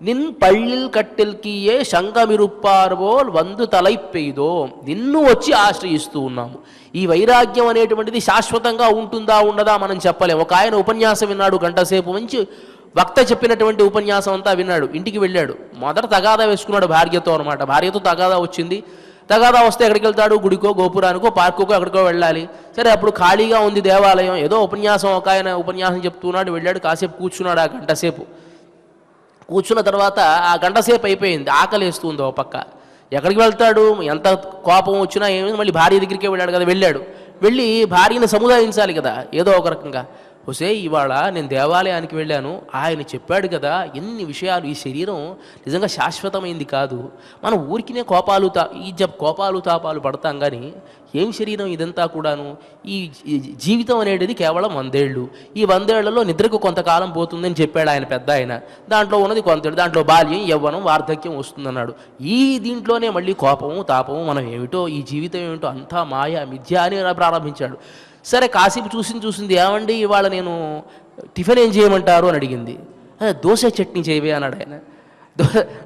నిన్ పళ్ళిల్ కట్టెల్కియే శంగమిరుప్పార్వోల్ వందు తలై పెయ్దో, నిన్ను వచ్చి ఆశ్రయిస్తూ ఉన్నాము. ఈ వైరాగ్యం అనేటువంటిది శాశ్వతంగా ఉంటుందా ఉండదా మనం చెప్పలేము. ఒక ఆయన ఉపన్యాసం విన్నాడు, గంటసేపు మంచి వక్త చెప్పినటువంటి ఉపన్యాసం అంతా విన్నాడు. ఇంటికి వెళ్ళాడు, మొదట తగాదా వేసుకున్నాడు భార్యతో అనమాట. భార్యతో తగాదా వచ్చింది. తగాదా వస్తే ఎక్కడికి వెళ్తాడు? గుడికో గోపురానికో పార్కుకో ఎక్కడికో వెళ్ళాలి. సరే, అప్పుడు ఖాళీగా ఉంది దేవాలయం, ఏదో ఉపన్యాసం ఒక ఆయన ఉపన్యాసం చెప్తున్నాడు, వెళ్ళాడు, కాసేపు కూర్చున్నాడు. ఆ గంటసేపు కూర్చున్న తర్వాత ఆ గంటసేపు అయిపోయింది, ఆకలేస్తుంది. ఓ పక్క ఎక్కడికి వెళ్తాడు? ఎంత కోపం వచ్చినా ఏమి, మళ్ళీ భార్య దగ్గరికే వెళ్ళాడు కదా. వెళ్ళి భార్యను సముదాయించాలి కదా ఏదో ఒక రకంగా. హుసే, ఇవాళ నేను దేవాలయానికి వెళ్ళాను, ఆయన చెప్పాడు కదా ఎన్ని విషయాలు, ఈ శరీరం నిజంగా శాశ్వతమైంది కాదు, మనం ఊరికినే కోపాలు తాపాలు పడతాం, కానీ ఏం శరీరం ఇదంతా కూడాను, ఈ జీవితం అనేది కేవలం 100 ఏళ్ళు, ఈ 100 ఏళ్లలో నిద్రకు కొంతకాలం పోతుందని చెప్పాడు ఆయన పెద్ద ఆయన. దాంట్లో ఉన్నది కొంత, దాంట్లో బాల్యం, యవ్వనం, వార్ధక్యం వస్తుందన్నాడు. ఈ దీంట్లోనే మళ్ళీ కోపము తాపము, మనం ఏమిటో, ఈ జీవితం ఏమిటో అంతా మాయ మిథ్య అని ప్రారంభించాడు. సరే, కాసేపు చూసింది, ఏమండి ఇవాళ నేను టిఫిన్ ఏం చేయమంటారు అని అడిగింది. దోశ చట్నీ చేయవే అన్నాడు ఆయన.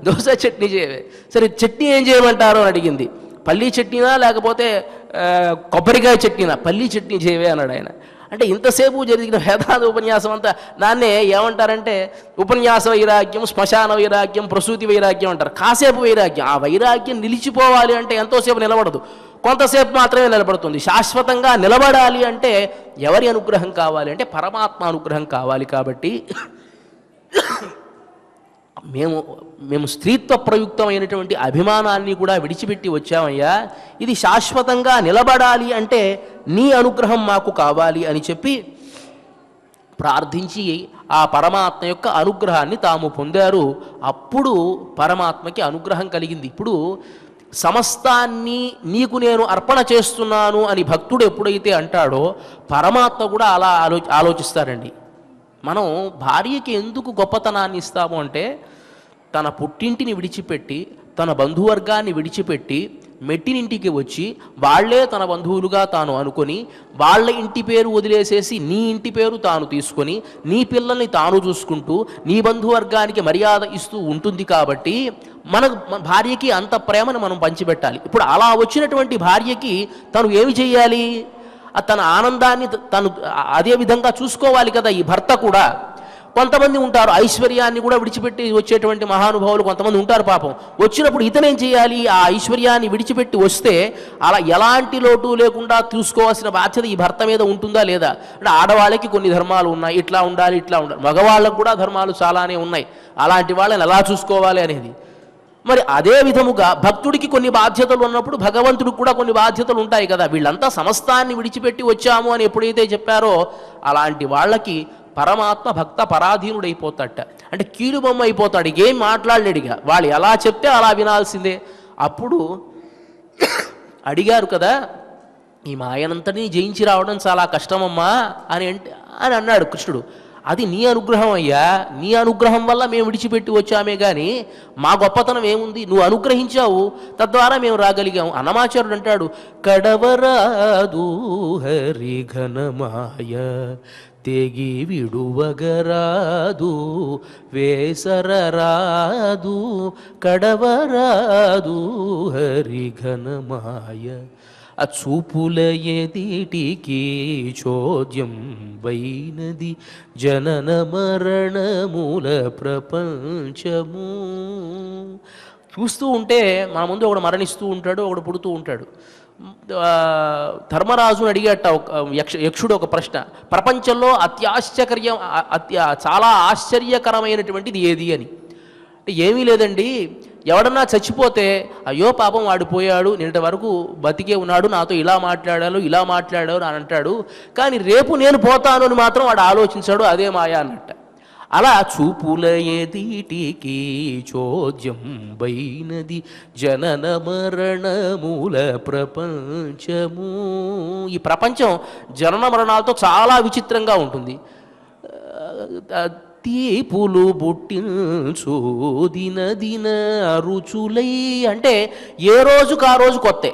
దోశ చట్నీ చేయవే. సరే, చట్నీ ఏం చేయమంటారు అని అడిగింది. పల్లీ చట్నీనా లేకపోతే కొబ్బరికాయ చట్నీనా? పల్లీ చట్నీ చేయవే అన్నాడు ఆయన. అంటే ఇంతసేపు జరిగిన వేదాంత ఉపన్యాసం అంతా దాన్నే ఏమంటారంటే ఉపన్యాస వైరాగ్యం, శ్మశాన వైరాగ్యం, ప్రసూతి వైరాగ్యం అంటారు. కాసేపు వైరాగ్యం. ఆ వైరాగ్యం నిలిచిపోవాలి అంటే ఎంతోసేపు నిలబడదు, కొంతసేపు మాత్రమే నిలబడుతుంది. శాశ్వతంగా నిలబడాలి అంటే ఎవరి అనుగ్రహం కావాలి అంటే పరమాత్మ అనుగ్రహం కావాలి. కాబట్టి మేము స్త్రీత్వ ప్రయుక్తమైనటువంటి అభిమానాన్ని కూడా విడిచిపెట్టి వచ్చామయ్యా. ఇది శాశ్వతంగా నిలబడాలి అంటే నీ అనుగ్రహం మాకు కావాలి అని చెప్పి ప్రార్థించి ఆ పరమాత్మ యొక్క అనుగ్రహాన్ని తాము పొందారు. అప్పుడు పరమాత్మకి అనుగ్రహం కలిగింది. ఇప్పుడు సమస్తాన్ని నీకు నేను అర్పణ చేస్తున్నాను అని భక్తుడు ఎప్పుడైతే అంటాడో పరమాత్మ కూడా అలా ఆలోచిస్తారండి. మనం భార్యకి ఎందుకు గొప్పతనాన్ని ఇస్తాము అంటే, తన పుట్టింటిని విడిచిపెట్టి, తన బంధువర్గాన్ని విడిచిపెట్టి మెట్టినింటికి వచ్చి వాళ్లే తన బంధువులుగా తాను అనుకొని, వాళ్ళ ఇంటి పేరు వదిలేసేసి నీ ఇంటి పేరు తాను తీసుకొని, నీ పిల్లల్ని తాను చూసుకుంటూ నీ బంధువర్గానికి మర్యాద ఇస్తూ ఉంటుంది. కాబట్టి మన భార్యకి అంత ప్రేమను మనం పంచిపెట్టాలి. ఇప్పుడు అలా వచ్చినటువంటి భార్యకి తను ఏమి చేయాలి? తన ఆనందాన్ని తను అదే విధంగా చూసుకోవాలి కదా. ఈ భర్త కూడా కొంతమంది ఉంటారు, ఐశ్వర్యాన్ని కూడా విడిచిపెట్టి వచ్చేటువంటి మహానుభావులు కొంతమంది ఉంటారు. పాపం వచ్చినప్పుడు ఇతనేం చేయాలి? ఆ ఐశ్వర్యాన్ని విడిచిపెట్టి వస్తే అలా ఎలాంటి లోటు లేకుండా చూసుకోవాల్సిన బాధ్యత ఈ భర్త మీద ఉంటుందా లేదా? అంటే ఆడవాళ్ళకి కొన్ని ధర్మాలు ఉన్నాయి, ఇట్లా ఉండాలి ఇట్లా ఉండాలి, మగవాళ్ళకు కూడా ధర్మాలు చాలానే ఉన్నాయి, అలాంటి వాళ్ళని ఎలా చూసుకోవాలి అనేది. మరి అదే విధముగా భక్తుడికి కొన్ని బాధ్యతలు ఉన్నప్పుడు భగవంతుడికి కూడా కొన్ని బాధ్యతలు ఉంటాయి కదా. వీళ్ళంతా సమస్తాన్ని విడిచిపెట్టి వచ్చాము అని ఎప్పుడైతే చెప్పారో అలాంటి వాళ్ళకి పరమాత్మ భక్త పరాధీనుడైపోతాడట. అంటే కీలుబొమ్మ అయిపోతాడు, ఏం మాట్లాడలేడిగా. వాళ్ళు ఎలా చెప్తే అలా వినాల్సిందే. అప్పుడు అడిగారు కదా, ఈ మాయనంతని జయించి రావడం చాలా కష్టమమ్మా అని అన్నాడు కృష్ణుడు. అది నీ అనుగ్రహం అయ్యా, నీ అనుగ్రహం వల్ల మేము విడిచిపెట్టి వచ్చామే కానీ మా గొప్పతనం ఏముంది? నువ్వు అనుగ్రహించావు, తద్వారా మేము రాగలిగాము. అన్నమాచార్యుడు అంటాడు, కడవరాదు హరి ఘనమాయ తెగి విడువగరాదు వేసరరాదు కడవరాదు హరి ఘనమాయ. ఆ చూపుల ఎదిటికి చోద్యం వైనది జనన మరణమూల ప్రపంచము. చూస్తూ ఉంటే మన ముందు ఒకడు మరణిస్తూ ఉంటాడు, ఒకడు పుడుతూ ఉంటాడు. ధర్మరాజుని అడిగేట యక్షుడు ఒక ప్రశ్న, ప్రపంచంలో చాలా ఆశ్చర్యకరమైనటువంటిది ఏది అని. అంటే ఏమీ లేదండి, ఎవడన్నా చచ్చిపోతే అయ్యో పాపం వాడిపోయాడు, నిన్నటి వరకు బతికే ఉన్నాడు, నాతో ఇలా మాట్లాడాడు అని అంటాడు. కానీ రేపు నేను పోతాను అని మాత్రం వాడు ఆలోచించాడు, అదే మాయా అన్నట్ట. అలా చూపుల ఎదిటికి చోద్యం వైనది జనన మరణమూల ప్రపంచము. ఈ ప్రపంచం జనన మరణాలతో చాలా విచిత్రంగా ఉంటుంది. తీపులు బుట్టించు దిన రుచులై అంటే ఏ రోజుకు ఆ రోజు కొత్తే.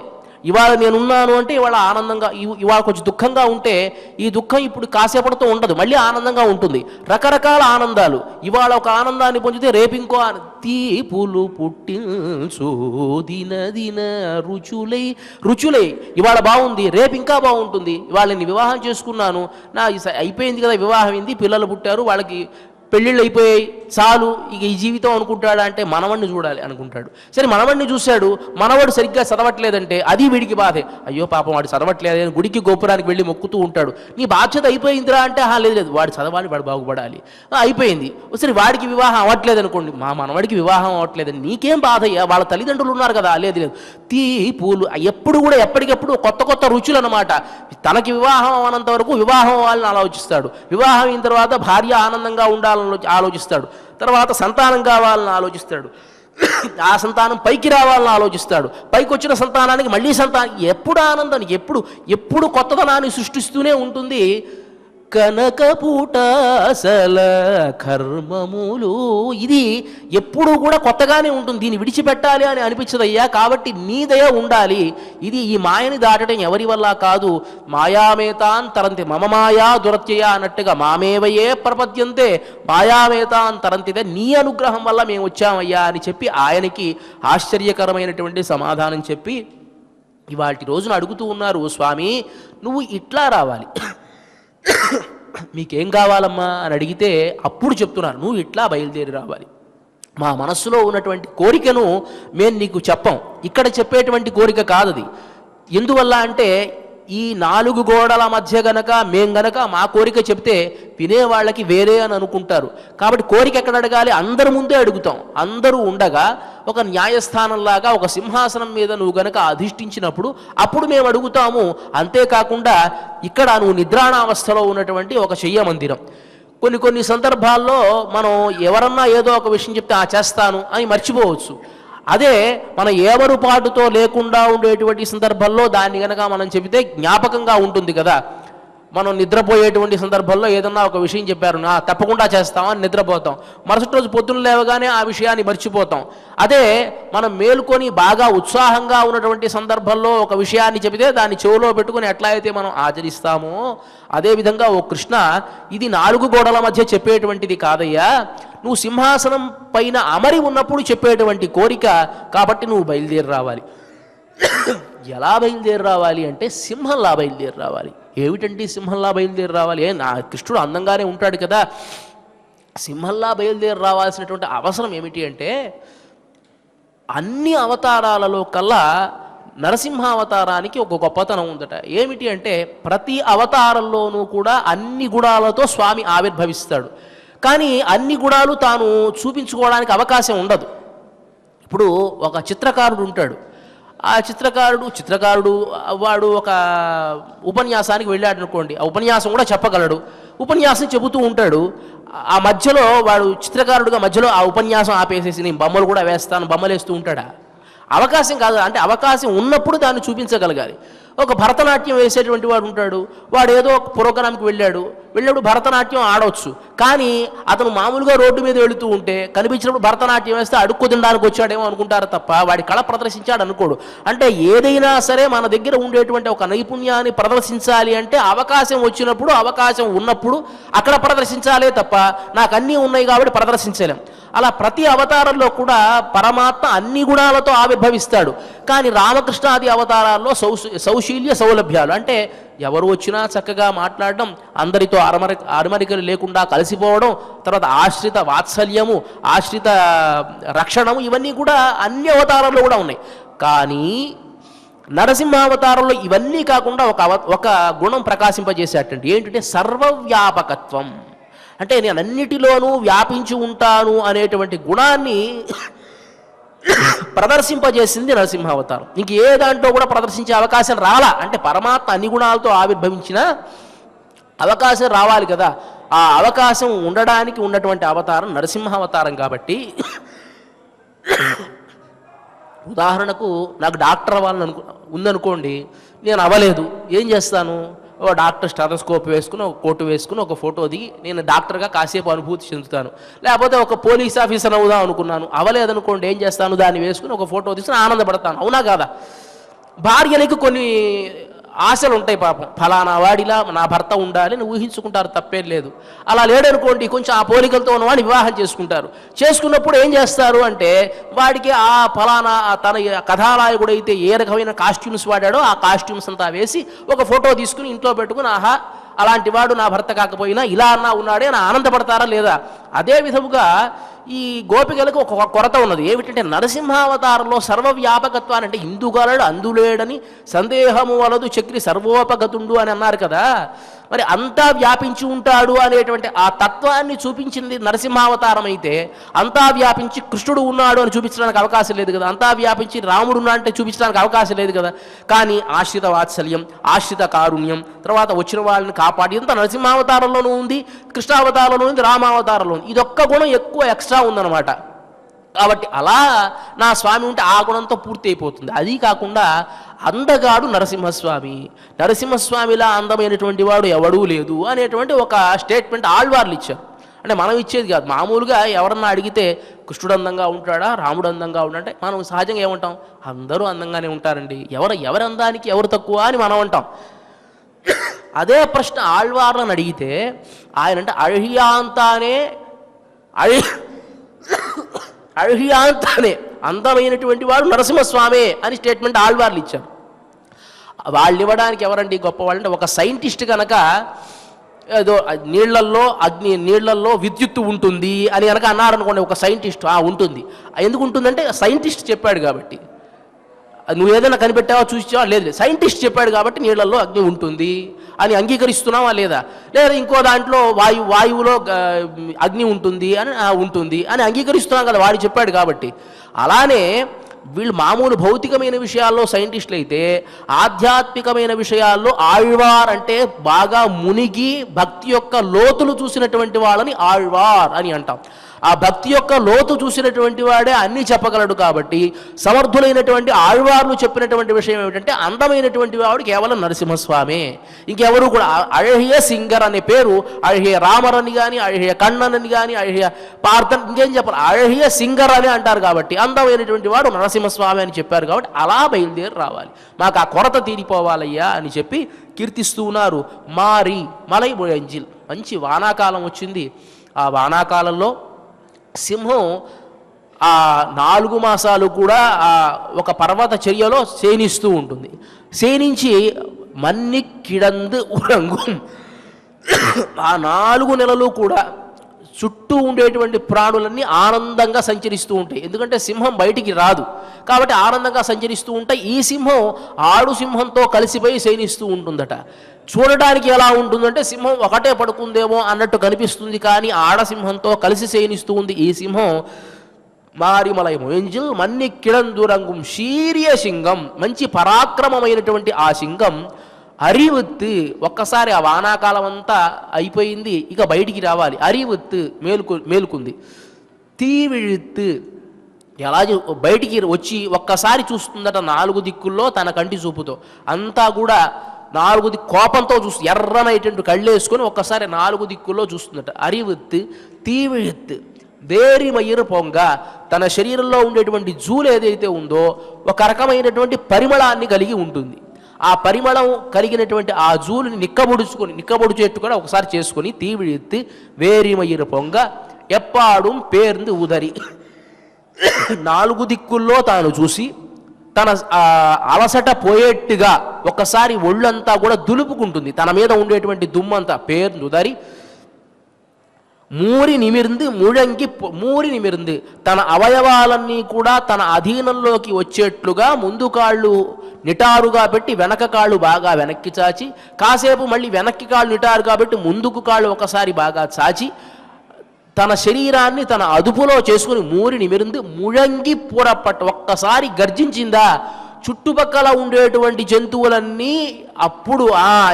ఇవాళ నేనున్నాను అంటే ఇవాళ ఆనందంగా, ఇవాళ కొంచెం దుఃఖంగా ఉంటే ఈ దుఃఖం ఇప్పుడు కాసేపటితో ఉండదు, మళ్ళీ ఆనందంగా ఉంటుంది. రకరకాల ఆనందాలు. ఇవాళ ఒక ఆనందాన్ని పొందితే రేపు ఇంకో తీపులు పుట్టించు దిన రుచులై ఇవాళ బాగుంది, రేపు ఇంకా బాగుంటుంది. ఇవాళ నేను వివాహం చేసుకున్నాను, నా అయిపోయింది కదా వివాహం అయింది, పిల్లలు పుట్టారు, వాళ్ళకి పెళ్ళిళ్ళు అయిపోయాయి, చాలు ఇక ఈ జీవితం అనుకుంటాడా అంటే మనవడిని చూడాలి అనుకుంటాడు. సరే మనవడిని చూశాడు, మనవాడు సరిగ్గా చదవట్లేదంటే అది వీడికి బాధే, అయ్యో పాపం వాడు చదవట్లేదు అని గుడికి గోపురానికి వెళ్ళి మొక్కుతూ ఉంటాడు. నీ బాధ్యత అయిపోయిందిరా అంటే లేదు వాడు చదవాలి, వాడు బాగుపడాలి, అయిపోయింది. సరే వాడికి వివాహం అవ్వట్లేదు అనుకోండి, మా మనవాడికి వివాహం అవ్వట్లేదు, నీకేం బాధ అయ్యా, వాళ్ళ తల్లిదండ్రులు ఉన్నారు కదా, లేదు తీపులు ఎప్పుడు కూడా ఎప్పటికెప్పుడు కొత్త రుచులు అన్నమాట. తనకి వివాహం అవ్వనంత వరకు వివాహం అవ్వాలని ఆలోచిస్తాడు, వివాహం అయిన తర్వాత భార్య ఆనందంగా ఉండాలని ఆలోచిస్తాడు, తర్వాత సంతానం కావాలని ఆలోచిస్తాడు, ఆ సంతానం పైకి రావాలని ఆలోచిస్తాడు, పైకి వచ్చిన సంతానానికి మళ్ళీ సంతానం, ఎప్పుడు ఆనందాన్ని ఎప్పుడు కొత్తదనాన్ని సృష్టిస్తూనే ఉంటుంది. కనకపూటాసల కర్మములు ఇది ఎప్పుడూ కూడా కొత్తగానే ఉంటుంది, దీన్ని విడిచిపెట్టాలి అని అనిపించదయ్యా, కాబట్టి నీ దయ ఉండాలి. ఇది ఈ మాయని దాటడం ఎవరి వల్ల కాదు, మాయామేతాన్ తరంతి మమ మాయా దురత్యయ అన్నట్టుగా మామేవయే ప్రపద్యంతే మాయామేతాన్ తరంతిదే, నీ అనుగ్రహం వల్ల మేము వచ్చామయ్యా అని చెప్పి ఆయనకి ఆశ్చర్యకరమైనటువంటి సమాధానం చెప్పి ఇవాల్టి రోజున అడుగుతూ ఉన్నారు, స్వామి నువ్వు ఇట్లా రావాలి, మీకేం కావాలమ్మా అని అడిగితే అప్పుడు చెప్తున్నారు, నువ్వు ఇట్లా బయలుదేరి రావాలి. మా మనస్సులో ఉన్నటువంటి కోరికను మేము నీకు చెప్పం, ఇక్కడ చెప్పేటువంటి కోరిక కాదది. ఎందువల్ల అంటే ఈ 4 గోడల మధ్య మేం గనక మా కోరిక చెప్తే వినేవాళ్ళకి వేరే అని అనుకుంటారు. కాబట్టి కోరిక ఎక్కడ అడగాలి, అందరి ముందే అడుగుతాం. అందరూ ఉండగా ఒక న్యాయస్థానంలాగా ఒక సింహాసనం మీద నువ్వు గనక అధిష్ఠించినప్పుడు అప్పుడు మేము అడుగుతాము. అంతేకాకుండా ఇక్కడ నువ్వు నిద్రాణావస్థలో ఉన్నటువంటి ఒక శయ్య మందిరం. కొన్ని సందర్భాల్లో మనం ఎవరన్నా ఏదో ఒక విషయం చెప్తే చేస్తాను అని మర్చిపోవచ్చు. అదే మన ఏమరుపాటుతో లేకుండా ఉండేటువంటి సందర్భంలో దాన్ని కనుక మనం చెబితే జ్ఞాపకంగా ఉంటుంది కదా. మనం నిద్రపోయేటువంటి సందర్భంలో ఏదన్నా ఒక విషయం చెప్పారు, తప్పకుండా చేస్తామని నిద్రపోతాం, మరుసటి రోజు పొద్దున్న లేవగానే ఆ విషయాన్ని మర్చిపోతాం. అదే మనం మేలుకొని బాగా ఉత్సాహంగా ఉన్నటువంటి సందర్భంలో ఒక విషయాన్ని చెబితే దాన్ని చెవులో పెట్టుకుని ఎట్లా అయితే మనం ఆచరిస్తామో అదేవిధంగా ఓ కృష్ణ, ఇది 4 గోడల మధ్య చెప్పేటువంటిది కాదయ్యా, నువ్వు సింహాసనం పైన అమరి ఉన్నప్పుడు చెప్పేటువంటి కోరిక, కాబట్టి నువ్వు బయలుదేరి రావాలి. ఎలా బయలుదేరి రావాలి అంటే సింహంలా బయలుదేరి రావాలి. ఏమిటండి సింహంలా బయలుదేరి రావాలి? నా కృష్ణుడు అందంగానే ఉంటాడు కదా, సింహంలా బయలుదేరి రావాల్సినటువంటి అవసరం ఏమిటి అంటే అన్ని అవతారాలలో కల్లా నరసింహావతారానికి ఒక గొప్పతనం ఉందట. ఏమిటి అంటే ప్రతి అవతారంలోనూ కూడా అన్ని గుణాలతో స్వామి ఆవిర్భవిస్తాడు, కానీ అన్ని గుణాలు తాను చూపించుకోవడానికి అవకాశం ఉండదు. ఇప్పుడు ఒక చిత్రకారుడు ఉంటాడు, ఆ చిత్రకారుడు వాడు ఒక ఉపన్యాసానికి వెళ్ళాడు అనుకోండి, ఆ ఉపన్యాసం కూడా చెప్పగలడు, ఉపన్యాసం చెబుతూ ఉంటాడు. ఆ మధ్యలో వాడు చిత్రకారుడుగా మధ్యలో ఆ ఉపన్యాసం ఆపేసేసి నేను బొమ్మలు కూడా వేస్తాను, బొమ్మలు వేస్తూ ఉంటాడా? అవకాశం కాదు. అంటే అవకాశం ఉన్నప్పుడు దాన్ని చూపించగలగాలి. ఒక భరతనాట్యం వేసేటువంటి వాడు ఉంటాడు, వాడు ఏదో ఒక ప్రోగ్రాంకి వెళ్ళినప్పుడు భరతనాట్యం ఆడవచ్చు, కానీ అతను మామూలుగా రోడ్డు మీద వెళుతూ ఉంటే కనిపించినప్పుడు భరతనాట్యం వేస్తే అడుక్కు తినడానికి వచ్చాడేమో అనుకుంటారు తప్ప వాడి కళ ప్రదర్శించాడు అనుకోడు. అంటే ఏదైనా సరే మన దగ్గర ఉండేటువంటి ఒక నైపుణ్యాన్ని ప్రదర్శించాలి అంటే అవకాశం వచ్చినప్పుడు, అవకాశం ఉన్నప్పుడు అక్కడ ప్రదర్శించాలే తప్ప నాకు అన్నీ ఉన్నాయి కాబట్టి ప్రదర్శించలేం. అలా ప్రతి అవతారంలో కూడా పరమాత్మ అన్ని గుణాలతో ఆవిర్భవిస్తాడు. కానీ రామకృష్ణాది అవతారాల్లో సౌశీల్య సౌలభ్యాలు అంటే ఎవరు వచ్చినా చక్కగా మాట్లాడడం, అందరితో అరమరికలు లేకుండా కలిసిపోవడం, తర్వాత ఆశ్రిత వాత్సల్యము, ఆశ్రిత రక్షణము, ఇవన్నీ కూడా అన్ని అవతారాల్లో కూడా ఉన్నాయి. కానీ నరసింహావతారంలో ఇవన్నీ కాకుండా ఒక గుణం ప్రకాశింపజేసేటండి. ఏంటంటే సర్వవ్యాపకత్వం. అంటే నేను అన్నిటిలోనూ వ్యాపించి ఉంటాను అనేటువంటి గుణాన్ని ప్రదర్శింపజేసింది నరసింహావతారం. ఇంక ఏ దాంట్లో కూడా ప్రదర్శించే అవకాశం రాలా. అంటే పరమాత్మ అన్ని గుణాలతో ఆవిర్భవించిన అవకాశం రావాలి కదా. ఆ అవకాశం ఉండడానికి ఉన్నటువంటి అవతారం నరసింహావతారం. కాబట్టి ఉదాహరణకు నాకు డాక్టర్ అవ్వాలని ఉందనుకోండి, నేను అవ్వలేదు, ఏం చేస్తాను? ఓ డాక్టర్ స్టెథోస్కోప్ వేసుకుని, ఒక కోటు వేసుకుని, ఒక ఫోటో దిగి నేను డాక్టర్గా కాసేపు అనుభూతి చెందుతాను. లేకపోతే ఒక పోలీస్ ఆఫీసర్ అవుదాం అనుకున్నాను, అవ్వలేదనుకోండి, ఏం చేస్తాను? దాన్ని వేసుకుని ఒక ఫోటో తీసుకుని ఆనందపడతాను. అవునా కాదా? భార్యలకు కొన్ని ఆశలు ఉంటాయి పాపం, ఫలానా వాడిలా నా భర్త ఉండాలి అని ఊహించుకుంటారు, తప్పేం లేదు. అలా లేడనుకోండి, కొంచెం ఆ పోలికలతో ఉన్నవాడిని వివాహం చేసుకుంటారు. చేసుకున్నప్పుడు ఏం చేస్తారు అంటే వాడికి ఆ ఫలానా తన కథానాయకుడు అయితే ఏ రకమైన కాస్ట్యూమ్స్ వాడాడో ఆ కాస్ట్యూమ్స్ అంతా వేసి ఒక ఫోటో తీసుకుని ఇంట్లో పెట్టుకుని, ఆహా అలాంటి వాడు నా భర్త కాకపోయినా ఇలా అన్నా ఉన్నాడే అని ఆనందపడతారా లేదా? అదే విధముగా ఈ గోపికలకు ఒక కొరత ఉన్నది. ఏమిటంటే నరసింహావతారంలో సర్వవ్యాపకత్వాన్ని, అంటే ఇందుగలడు అందులేడని సందేహము వలదు చక్రి సర్వోపగతుండు అని అన్నారు కదా. మరి అంతా వ్యాపించి ఉంటాడు అనేటువంటి ఆ తత్వాన్ని చూపించింది నరసింహావతారం అయితే, అంతా వ్యాపించి కృష్ణుడు ఉన్నాడు అని చూపించడానికి అవకాశం లేదు కదా, అంతా వ్యాపించి రాముడు ఉన్నా అంటే చూపించడానికి అవకాశం లేదు కదా. కానీ ఆశ్రిత వాత్సల్యం, ఆశ్రిత కారుణ్యం, తర్వాత వచ్చిన వాళ్ళని కాపాడి ఇంత నరసింహావతారంలోనూ ఉంది, కృష్ణావతారంలో ఉంది, రామావతారంలో ఉంది. ఇదొక్క గుణం ఎక్కువ ఎక్స్ట్రా ఉందన్నమాట. కాబట్టి అలా నా స్వామి ఉంటే ఆ గుణంతో పూర్తి అయిపోతుంది. అది కాకుండా అందగాడు నరసింహస్వామి, నరసింహస్వామిలా అందమైనటువంటి వాడు ఎవడూ లేదు అనేటువంటి ఒక స్టేట్మెంట్ ఆళ్వార్లు ఇచ్చారు. అంటే మనం ఇచ్చేది కాదు. మామూలుగా ఎవరన్నా అడిగితే కృష్ణుడు అందంగా ఉంటాడా, రాముడు అందంగా ఉంటాడంటే మనం సహజంగా ఏమంటాం? అందరూ అందంగానే ఉంటారండి, ఎవరి అందానికి ఎవరు తక్కువ అని మనం అంటాం. అదే ప్రశ్న ఆళ్వార్లను అడిగితే ఆయన అంటే అழிయాంతానే అందమైనటువంటి వాడు నరసింహస్వామే అని స్టేట్మెంట్ ఆళ్వార్లు ఇచ్చారు. వాళ్ళు ఇవ్వడానికి ఎవరండి గొప్పవాళ్ళు అంటే, ఒక సైంటిస్ట్ కనుక ఏదో నీళ్లల్లో విద్యుత్తు ఉంటుంది అని కనుక అన్నారనుకోండి, ఒక సైంటిస్ట్ ఉంటుంది. ఎందుకు ఉంటుందంటే సైంటిస్ట్ చెప్పాడు కాబట్టి. నువ్వు ఏదైనా కనిపెట్టావా, చూసావా? లేదు, సైంటిస్ట్ చెప్పాడు కాబట్టి నీళ్లలో అగ్ని ఉంటుంది అని అంగీకరిస్తున్నావా లేదా? లేదా ఇంకో దాంట్లో వాయువులో అగ్ని ఉంటుంది అని అంగీకరిస్తున్నాం కదా, వాడు చెప్పాడు కాబట్టి. అలానే వీళ్ళు మామూలు భౌతికమైన విషయాల్లో సైంటిస్టులు అయితే, ఆధ్యాత్మికమైన విషయాల్లో ఆళ్వార్ అంటే బాగా మునిగి భక్తి యొక్క లోతులు చూసినటువంటి వాళ్ళని ఆళ్వార్ అని అంటాం. ఆ భక్తి యొక్క లోతు చూసినటువంటి వాడే అన్నీ చెప్పగలడు. కాబట్టి సమర్థులైనటువంటి ఆళ్వార్లు చెప్పినటువంటి విషయం ఏమిటంటే, అందమైనటువంటి వాడు కేవలం నరసింహస్వామే, ఇంకెవరు కూడా. అழகிய సింగర్ అనే పేరు అழகிய రామర్ అని కానీ, అழகிయ కണ്ണన్ అని కానీ, అழகிయ పార్థన్, ఇంకేం చెప్పాలి, అழகிయ సింగర్ అని అంటారు. కాబట్టి అందమైనటువంటి వాడు నరసింహస్వామి అని చెప్పారు. కాబట్టి అలా బయలుదేరి రావాలి, మాకు ఆ కొరత తీరిపోవాలయ్యా అని చెప్పి కీర్తిస్తూ ఉన్నారు. మలై ముళంజిల్. మంచి వానాకాలం వచ్చింది. ఆ వానాకాలంలో సింహం ఆ 4 మాసాలు కూడా ఒక పర్వత చర్యలో శయనిస్తూ ఉంటుంది. శయనించి మన్ని కిడందు ఉరంగు, ఆ 4 నెలలు కూడా చుట్టూ ఉండేటువంటి ప్రాణులన్నీ ఆనందంగా సంచరిస్తూ ఉంటాయి. ఎందుకంటే సింహం బయటికి రాదు కాబట్టి ఆనందంగా సంచరిస్తూ ఉంటాయి. ఈ సింహం ఆడు సింహంతో కలిసిపోయి శయనిస్తూ ఉంటుందట. చూడడానికి ఎలా ఉంటుందంటే సింహం ఒకటే పడుకుందేమో అన్నట్టు కనిపిస్తుంది, కానీ ఆడసింహంతో కలిసి శయనిస్తూ ఉంది ఈ సింహం. మారిమలై మొయంజిల్ మన్ని కిడందురంగం శీర్య సింగం, మంచి పరాక్రమమైనటువంటి ఆ సింగం అరివత్తు. ఒక్కసారి ఆ వానాకాలం అంతా అయిపోయింది, ఇక బయటికి రావాలి. అరివత్తు మేలుకుంది. తీవిழுத்து ఎలా బయటికి వచ్చి ఒక్కసారి చూస్తుందట 4 దిక్కుల్లో తన కంటి చూపుతో. అంతా కూడా 4 కోపంతో చూస్తూ ఎర్రనైటువంటి కళ్ళేసుకొని ఒక్కసారి 4 దిక్కుల్లో చూస్తుందట. అరివత్తు తీవిழுத்து వేరిమయ్యరు పొంగ, తన శరీరంలో ఉండేటువంటి జూలు ఏదైతే ఉందో ఒక రకమైనటువంటి పరిమళాన్ని కలిగి ఉంటుంది. ఆ పరిమళం కలిగినటువంటి ఆ జూలుని నిక్కబొడుచేట్టు కూడా ఒకసారి చేసుకొని తీవిழுத்து వేరిమయ్యరు పొంగ ఎప్పాడు పేర్ந்து ఉదరి. 4 దిక్కుల్లో తాను చూసి తన అలసట పోయేట్టుగా ఒక్కసారి ఒళ్ళంతా కూడా దులుపుకుంటుంది. తన మీద ఉండేటువంటి దుమ్మంతా పేర్ந்து ఉదరి మూరి నిమిర్ంది తన అవయవాలన్నీ కూడా తన అధీనంలోకి వచ్చేట్లుగా ముందు కాళ్ళు నిటారుగా పెట్టి వెనక కాళ్ళు బాగా వెనక్కి చాచి, కాసేపు మళ్ళీ వెనక్కి కాళ్ళు నిటారుగా పెట్టి ముందుకు కాళ్ళు ఒకసారి బాగా చాచి తన శరీరాన్ని తన అదుపులో చేసుకుని మూరి నిమిరింది ముழంగి పూరపట్టు ఒక్కసారి గర్జించిందా చుట్టుపక్కల ఉండేటువంటి జంతువులన్నీ అప్పుడు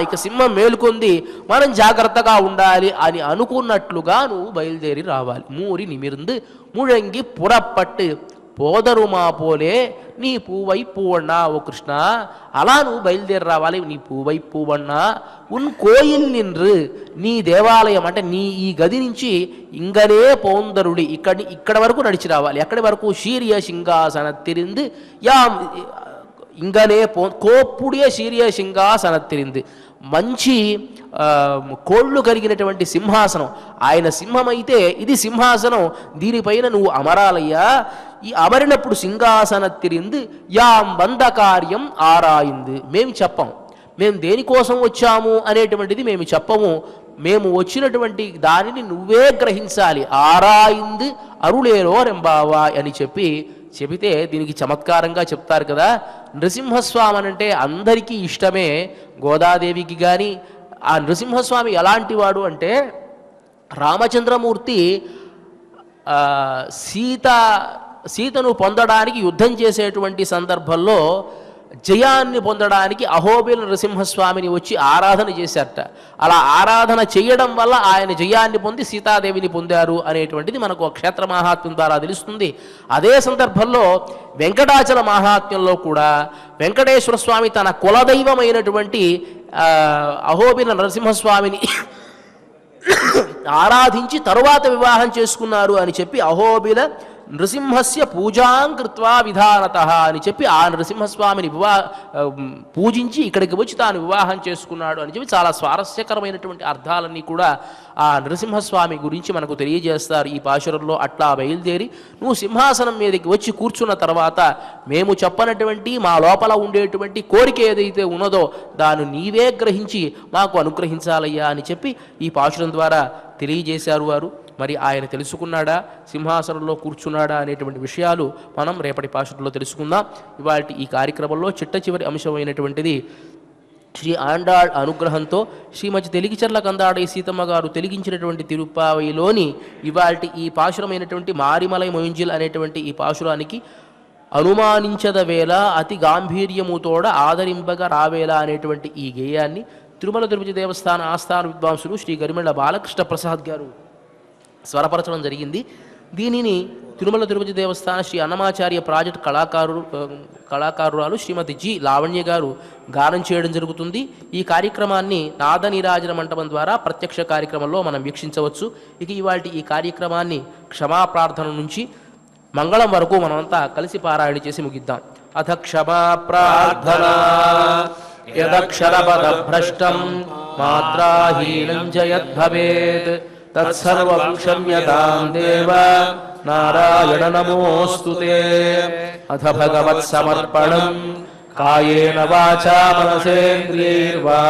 ఇక సింహం మేలుకొంది, మనం జాగ్రత్తగా ఉండాలి అని అనుకున్నట్లుగా నువ్వు బయలుదేరి రావాలి. మూరి నిమిర్ந்து ముழంగి పురపట్టు పోదరుమా పోలే నీ పూవై పూవన్నా. ఓ కృష్ణ, అలా నువ్వు బయలుదేరి రావాలి. నీ పూవై పూవన్నా ఉన్ కోయిల్ నిన్రు, నీ దేవాలయం అంటే నీ ఈ గది నుంచి ఇంగనే పౌందరుడి ఇక్కడ వరకు నడిచి రావాలి. ఎక్కడి వరకు? శీర్య సింహాసనత్తిరింది యా ఇంగనే కోప్పుడే శీర్య సింహాసనత్తిరింది. మంచి కోళ్ళు కలిగినటువంటి సింహాసనం, ఆయన సింహమైతే ఇది సింహాసనం, దీనిపైన నువ్వు అమరాలయ్యా. ఈ అమరినప్పుడు సింహాసనత్తిరింది యాం బంద కార్యం ఆరాయింది. మేము చెప్పం, మేము దేనికోసం వచ్చాము అనేటువంటిది మేము చెప్పము. మేము వచ్చినటువంటి దానిని నువ్వే గ్రహించాలి. ఆరాయింది అరుళేరో రెంబావా అని చెబితే దీనికి చమత్కారంగా చెప్తారు కదా. నృసింహస్వామి అంటే అందరికీ ఇష్టమే, గోదాదేవికి కానీ. ఆ నృసింహస్వామి ఎలాంటి వాడు అంటే రామచంద్రమూర్తి సీతను పొందడానికి యుద్ధం చేసేటువంటి సందర్భంలో జయాన్ని పొందడానికి అహోబిల నృసింహస్వామిని వచ్చి ఆరాధన చేశారట. అలా ఆరాధన చేయడం వల్ల ఆయన జయాన్ని పొంది సీతాదేవిని పొందారు అనేటువంటిది మనకు క్షేత్ర మహాత్మ్యం ద్వారా తెలుస్తుంది. అదే సందర్భంలో వెంకటాచల మహాత్మ్యంలో కూడా వెంకటేశ్వర స్వామి తన కులదైవమైనటువంటి అహోబిల నరసింహస్వామిని ఆరాధించి తరువాత వివాహం చేసుకున్నారు అని చెప్పి అహోబిల నృసింహస్య పూజాం కృత్వా విధానత అని చెప్పి ఆ నృసింహస్వామిని పూజించి ఇక్కడికి వచ్చి తాను వివాహం చేసుకున్నాడు అని చెప్పి చాలా స్వారస్యకరమైనటువంటి అర్థాలన్నీ కూడా ఆ నృసింహస్వామి గురించి మనకు తెలియజేస్తారు ఈ పాశురంలో. అట్లా బయలుదేరి నువ్వు సింహాసనం మీదకి వచ్చి కూర్చున్న తర్వాత మేము చెప్పనటువంటి మా లోపల ఉండేటువంటి కోరిక ఏదైతే ఉన్నదో దాన్ని నీవే గ్రహించి మాకు అనుగ్రహించాలయ్యా అని చెప్పి ఈ పాశురం ద్వారా తెలియజేశారు వారు. మరి ఆయన తెలుసుకున్నాడా, సింహాసనంలో కూర్చున్నాడా అనేటువంటి విషయాలు మనం రేపటి పాశురంలో తెలుసుకుందాం. ఇవాళ ఈ కార్యక్రమంలో చిట్ట చివరి అంశమైనటువంటిది శ్రీ ఆండాళ్ అనుగ్రహంతో శ్రీమతి తెలిగిచర్ల కందాడై సీతమ్మ గారు తెలిగించినటువంటి తిరుప్పావయిలోని ఇవాళ ఈ పాశురమైనటువంటి మారిమలై మొయింజిల్ అనేటువంటి ఈ పాశురానికి అనుమానించద వేళ అతి గాంభీర్యముతోడ ఆదరింపగా రావేలా అనేటువంటి ఈ గేయాన్ని తిరుమల తిరుపతి దేవస్థాన ఆస్థాన విద్వాంసులు శ్రీ గరిమెళ్ల బాలకృష్ణ ప్రసాద్ గారు స్వరపరచడం జరిగింది. దీనిని తిరుమల తిరుపతి దేవస్థాన శ్రీ అన్నమాచార్య ప్రాజెక్ట్ కళాకారురాలు శ్రీమతి జి లావణ్య గారు గానం చేయడం జరుగుతుంది. ఈ కార్యక్రమాన్ని నాద నీరాజన మంటపం ద్వారా ప్రత్యక్ష కార్యక్రమంలో మనం వీక్షించవచ్చు. ఇక ఇవాళ ఈ కార్యక్రమాన్ని క్షమాప్రార్థన నుంచి మంగళం వరకు మనమంతా కలిసి పారాయణ చేసి ముగిద్దాం. అథ క్షమా ప్రార్థనా యదక్షరపద భ్రష్టం మాత్రాహీనం జయద్భవేత్ తత్సర్వం క్షమ్యతాం దేవ నారాయణ నమోస్తుతే. అథ భగవత్ సమర్పణం కాయేన వాచా మనసేంద్రియైర్వా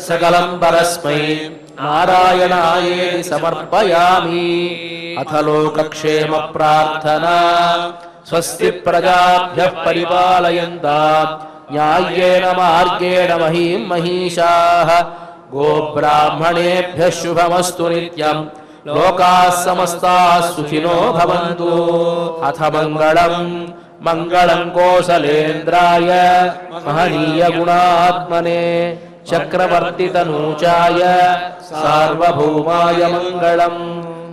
సకలం పరస్మై నారాయణాయేతి సమర్పయామి. అథ లోకక్షేమ ప్రార్థనా స్వస్తి ప్రజాభ్యః పరిపాలయంతాం న్యాయేన మార్గేణ మహీం మహిషాః గోబ్రాహ్మణేభ్యః శుభమస్తు నిత్యం లోకాః సమస్తాః సుఖినో భవంతు. అథ మంగళం కోసలేంద్రాయ మహనీయ గుణాత్మనే చక్రవర్తి తనూచాయ సార్వభౌమాయ మంగళం.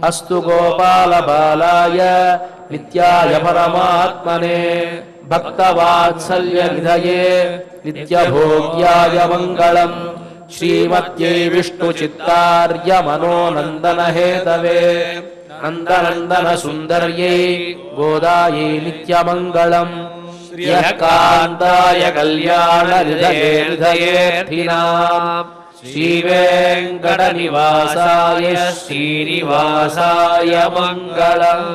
అస్తు గోపాల బాలాయ నిత్యాయ పరమాత్మనే భక్తవాత్సల్య నిధయే నిత్యభోగ్యాయ మంగళం. శ్రీమత్యై విష్ణు చిత్తార్య మనోనందన హేతవే నందనందన సుందర్యై గోదాయై నిత్యమంగళం. శ్రియకాంతాయ కళ్యాణ హృదయేర్థినాం श्रीवेङ्कटनिवासाय श्रीनिवासाय मङ्गलम्।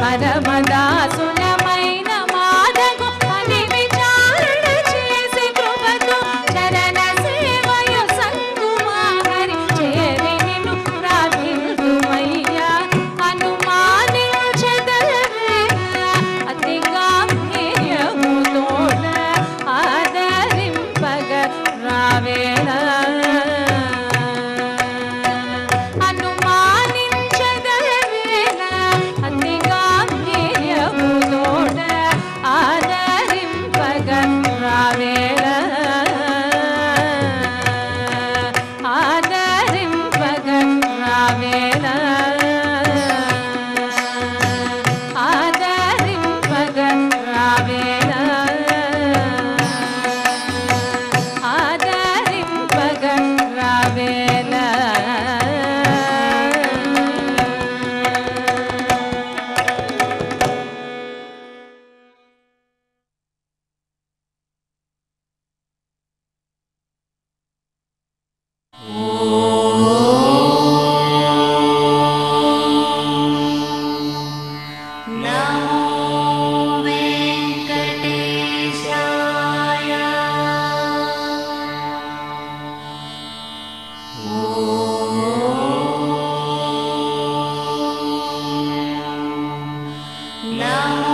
పరమదాసులమైన మాదగు అని విచారణ చేసి కృపతో చరణ సేవయు సంగుమాహరి చేరి నిన్ను ప్రార్థింతుమయ్యా అనుమానించదవేళ అతి గాంభీర్యముతోడ ఆదరింపగ రావేళ అనుమానించదవేళ అతి గాంభీర్యముతోడ ఆదరింపగ రావేళ ఆదరింపగ రావేళ ఆదరింపగ రావేళ ఆదరింపగ రావేళ Now